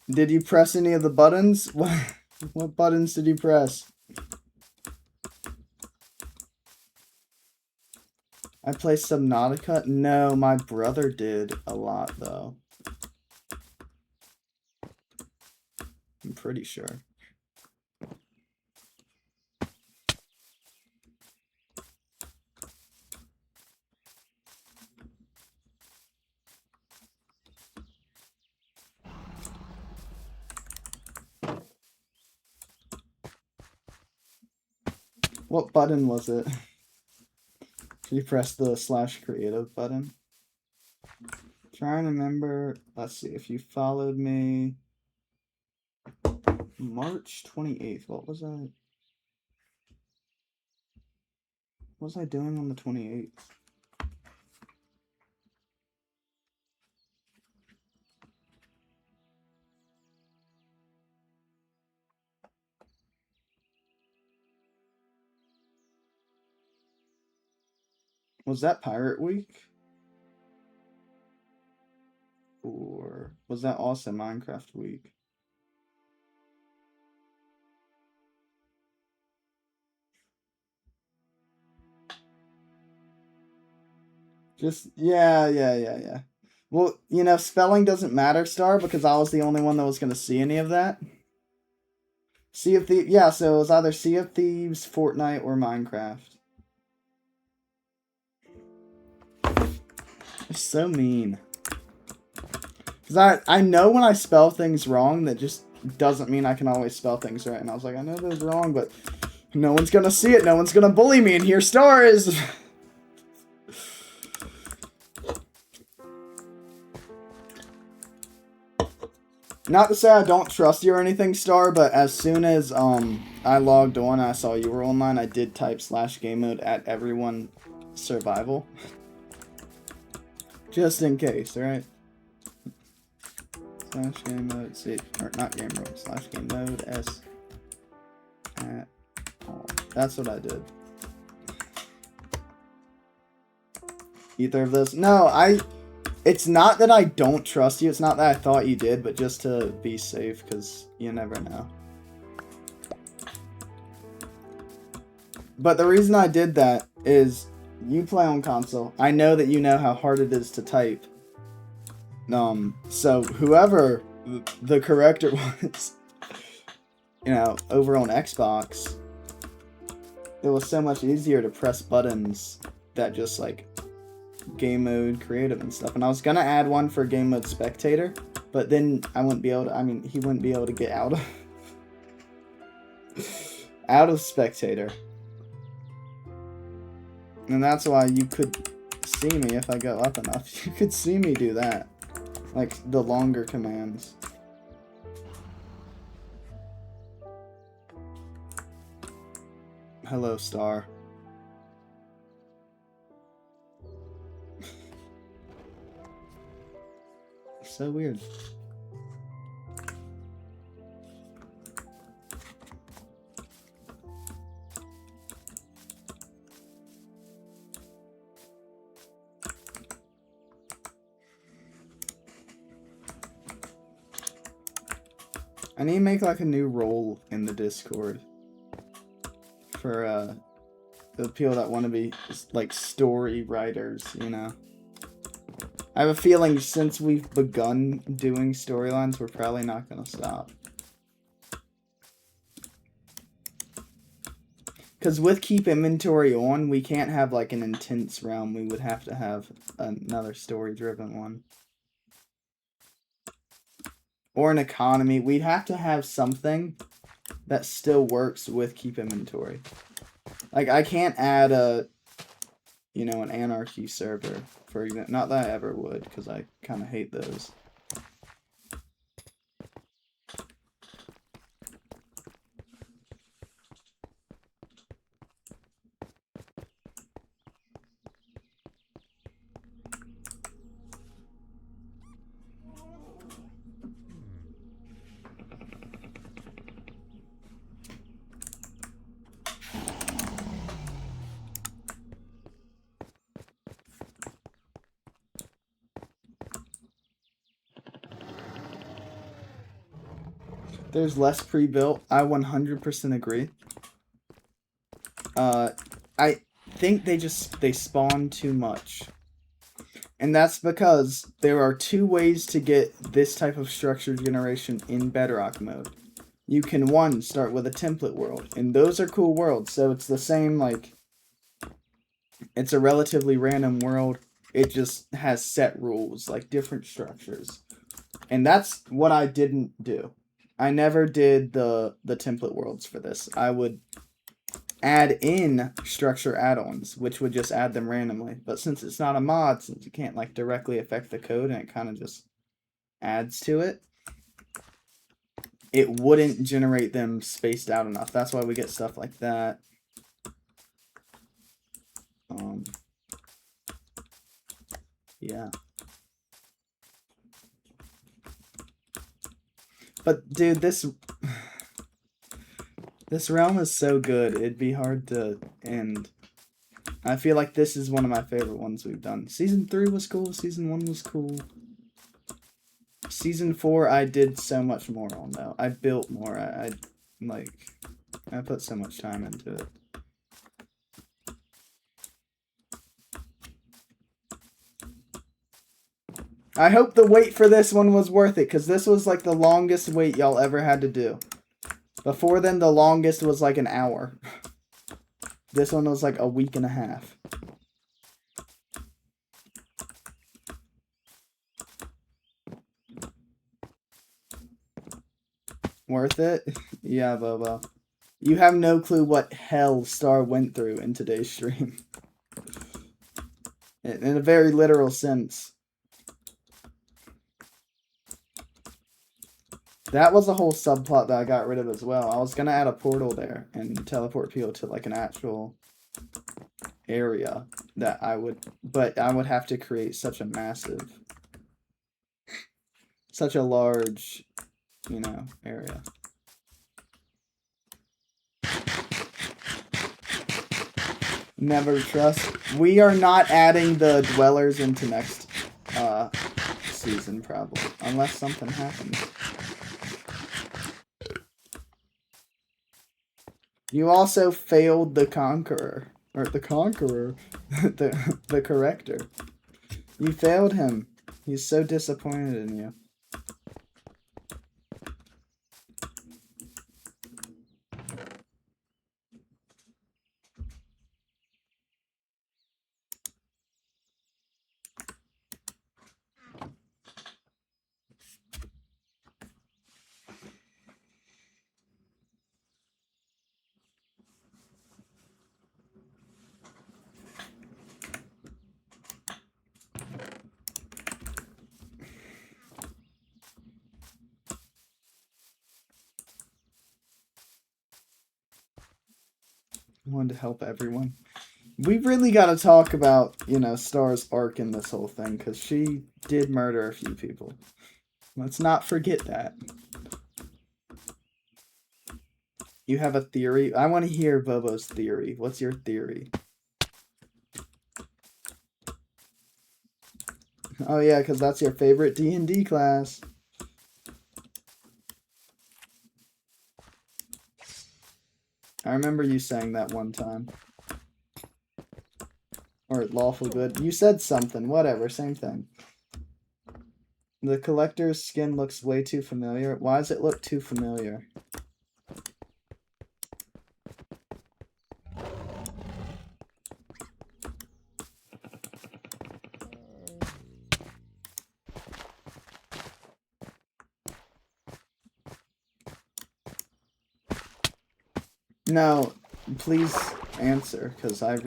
Did you press any of the buttons? What buttons did you press? I play Subnautica? No, my brother did a lot, though. I'm pretty sure. What button was it? Did you press the /creative button? Trying to remember. Let's see if you followed me. March 28th. What was I? What was I doing on the 28th? Was that Pirate Week? Or was that also Minecraft Week? Just, yeah. Well, you know, spelling doesn't matter, Star, because I was the only one that was going to see any of that. Sea of Thieves, yeah, so it was either Sea of Thieves, Fortnite, or Minecraft. It's so mean. Because I know when I spell things wrong, that just doesn't mean I can always spell things right. And I was like, I know those wrong, but no one's going to see it. No one's going to bully me, and here Star is. Not to say I don't trust you or anything, Star, but as soon as I logged on and I saw you were online, I did type /game mode at everyone survival. Just in case, right? Slash game mode C, or not game mode, slash game mode S at all. That's what I did. Either of those? No, it's not that I don't trust you. It's not that I thought you did, but just to be safe, because you never know. But the reason I did that is you play on console. I know that you know how hard it is to type. So whoever the corrector was, you know, over on Xbox, it was so much easier to press buttons that just like game mode creative and stuff. And I was gonna add one for game mode spectator, but then I wouldn't be able to, I mean, he wouldn't be able to get out of spectator. And that's why you could see me if I go up enough. You could see me do that. Like the longer commands. Hello, Star. So weird. I need to make like a new role in the Discord for the people that want to be like story writers, you know. I have a feeling since we've begun doing storylines, we're probably not gonna stop. Because with keep inventory on, we can't have like an intense realm. We would have to have another story-driven one. Or an economy. We'd have to have something that still works with keep inventory. Like, I can't add you know, an anarchy server, for example. Not that I ever would, because I kind of hate those. There's less pre-built. I 100% agree. I think they spawn too much. And that's because there are two ways to get this type of structure generation in Bedrock mode. You can, one, start with a template world. And those are cool worlds. So it's the same, like, it's a relatively random world. It just has set rules, like different structures. And that's what I didn't do. I never did the template worlds for this. I would add in structure add-ons, which would just add them randomly. But since it's not a mod, since you can't like directly affect the code and it kind of just adds to it, it wouldn't generate them spaced out enough. That's why we get stuff like that. Yeah. But dude, this realm is so good, it'd be hard to end. I feel like this is one of my favorite ones we've done. Season 3 was cool, Season 1 was cool. Season 4 I did so much more on though. I built more, I put so much time into it. I hope the wait for this one was worth it, because this was like the longest wait y'all ever had to do. Before then, the longest was like an hour. This one was like a week and a half. Worth it? Yeah, Bobo. You have no clue what hell Star went through in today's stream. In a very literal sense. That was a whole subplot that I got rid of as well. I was gonna add a portal there and teleport people to like an actual area. that I would, but I would have to create such a large, area. Never trust. We are not adding the dwellers into next season, probably, unless something happens. You also failed the Conqueror. Or the Conqueror. the Corrector. You failed him. He's so disappointed in you. I wanted to help everyone. We really got to talk about, Star's arc in this whole thing, because she did murder a few people. Let's not forget that. You have a theory? I want to hear Bobo's theory. What's your theory? Oh yeah, because that's your favorite D&D class. I remember you saying that one time. Or lawful good. You said something. Whatever. Same thing. The collector's skin looks way too familiar. Why does it look too familiar? No, please answer, because I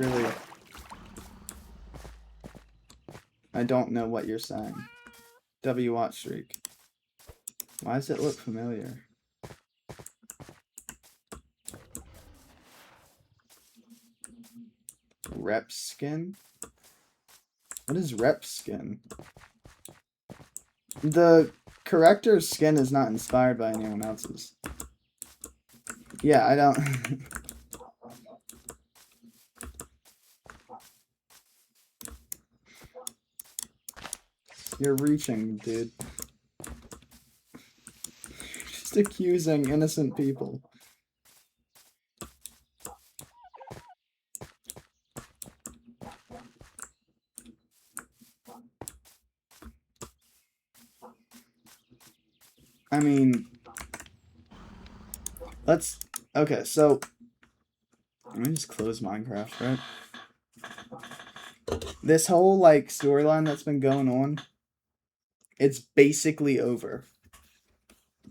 don't know what you're saying. W Watch Streak. Why does it look familiar? Rep skin? What is rep skin? The corrector's skin is not inspired by anyone else's. Yeah, I don't... You're reaching, dude. Just accusing innocent people. I mean... Okay, so... Let me just close Minecraft, right? This whole, storyline that's been going on, it's basically over.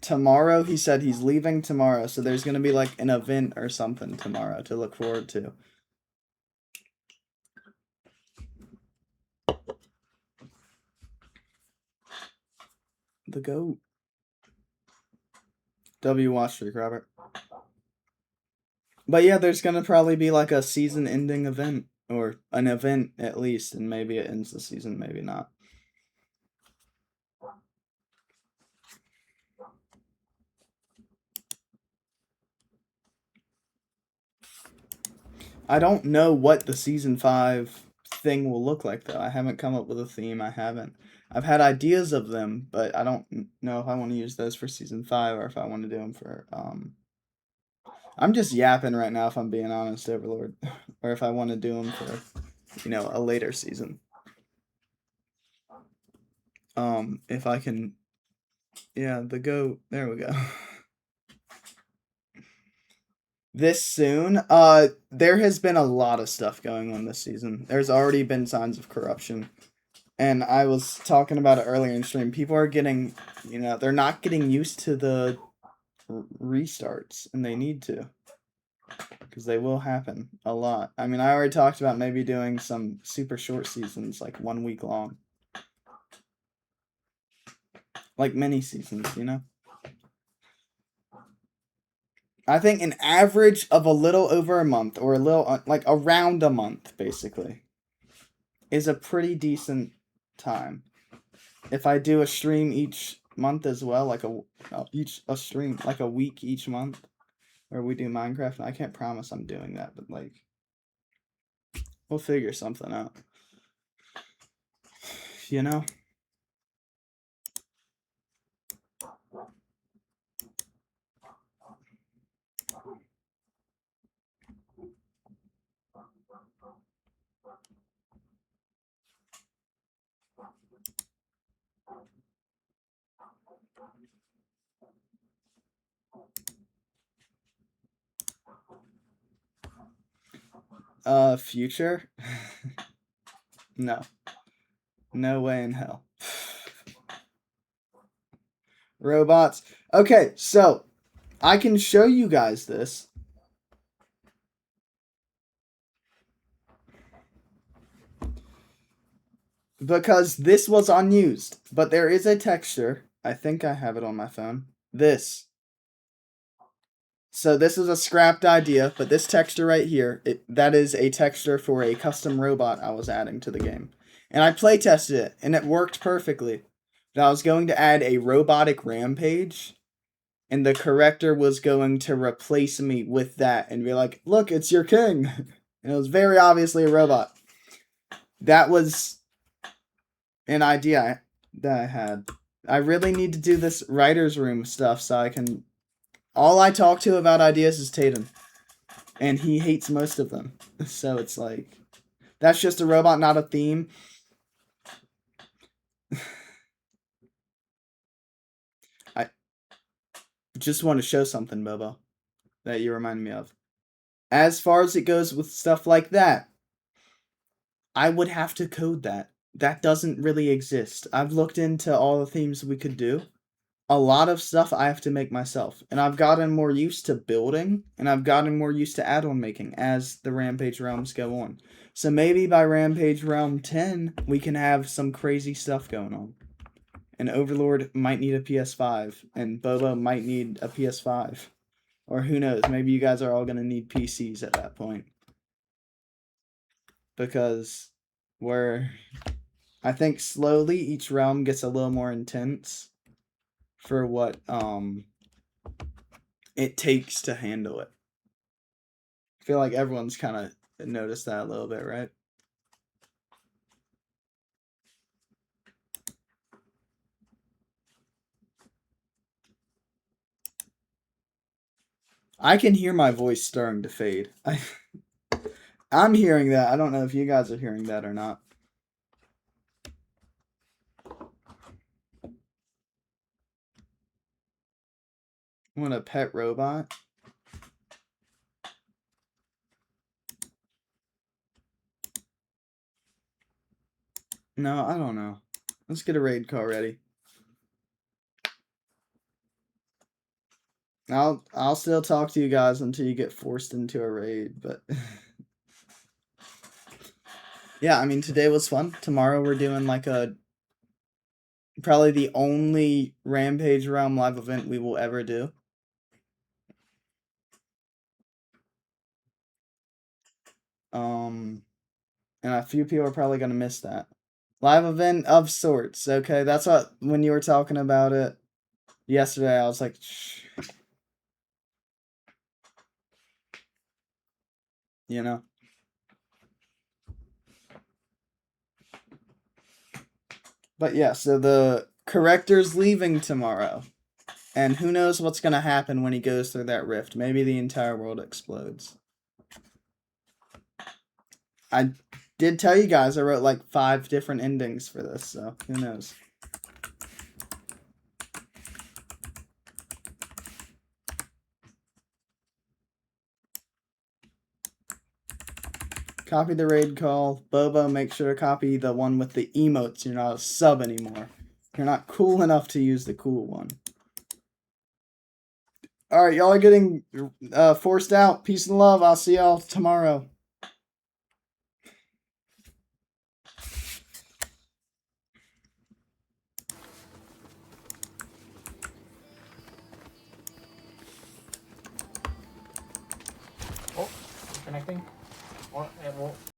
Tomorrow, he said he's leaving tomorrow, so there's gonna be, an event or something tomorrow to look forward to. The goat. W Watch Streak, Robert. But yeah, there's gonna probably be, a season-ending event. Or an event, at least, and maybe it ends the season, maybe not. I don't know what the Season 5 thing will look like, though. I haven't come up with a theme. I've had ideas of them, but I don't know if I want to use those for Season 5 or if I want to do them for, I'm just yapping right now, if I'm being honest, Overlord. Or if I want to do them for, a later season. If I can... Yeah, the goat. There we go. This soon? There has been a lot of stuff going on this season. There's already been signs of corruption. And I was talking about it earlier in stream. People are getting, they're not getting used to the restarts, and they need to. Because they will happen a lot. I mean, I already talked about maybe doing some super short seasons, 1 week long. Mini seasons, I think an average of a little over a month, or a little, around a month, basically. is a pretty decent time. If I do a stream each month as well, like a stream like a week each month, where we do Minecraft, and I can't promise I'm doing that, but like we'll figure something out. You know? Future? No. No way in hell. Robots. Okay, so I can show you guys this. Because this was unused. But there is a texture. I think I have it on my phone. This. So this is a scrapped idea, but this texture right here, that is a texture for a custom robot I was adding to the game. And I play tested it, and it worked perfectly. But I was going to add a robotic Rampage, and the corrector was going to replace me with that and be like, look, it's your king. And it was very obviously a robot. That was an idea that I had. I really need to do this writer's room stuff so I can... All I talk to about ideas is Tatum. And he hates most of them. So it's like... That's just a robot, not a theme. I just want to show something, Bobo, that you remind me of. As far as it goes with stuff like that, I would have to code that. That doesn't really exist. I've looked into all the themes we could do. A lot of stuff I have to make myself. And I've gotten more used to building, and I've gotten more used to add-on making as the Rampage realms go on. So maybe by Rampage Realm 10, we can have some crazy stuff going on. And Overlord might need a PS5, and Bobo might need a PS5. Or who knows, maybe you guys are all going to need PCs at that point. Because I think slowly each realm gets a little more intense for what it takes to handle it. I feel like everyone's kind of noticed that a little bit, right? I can hear my voice starting to fade. I'm hearing that. I don't know if you guys are hearing that or not. I want a pet robot. No, I don't know. Let's get a raid call ready. I'll still talk to you guys until you get forced into a raid, but yeah, I mean today was fun. Tomorrow we're doing like probably the only Rampage Realm live event we will ever do. And a few people are probably gonna miss that. Live event of sorts, okay? That's what, when you were talking about it yesterday, I was like, shh. You know? But yeah, so the corrector's leaving tomorrow. And who knows what's gonna happen when he goes through that rift. Maybe the entire world explodes. I did tell you guys I wrote like 5 different endings for this, so who knows. Copy the raid call. Bobo, make sure to copy the one with the emotes. You're not a sub anymore. You're not cool enough to use the cool one. Alright, y'all are getting forced out. Peace and love. I'll see y'all tomorrow. Oh, connecting. Or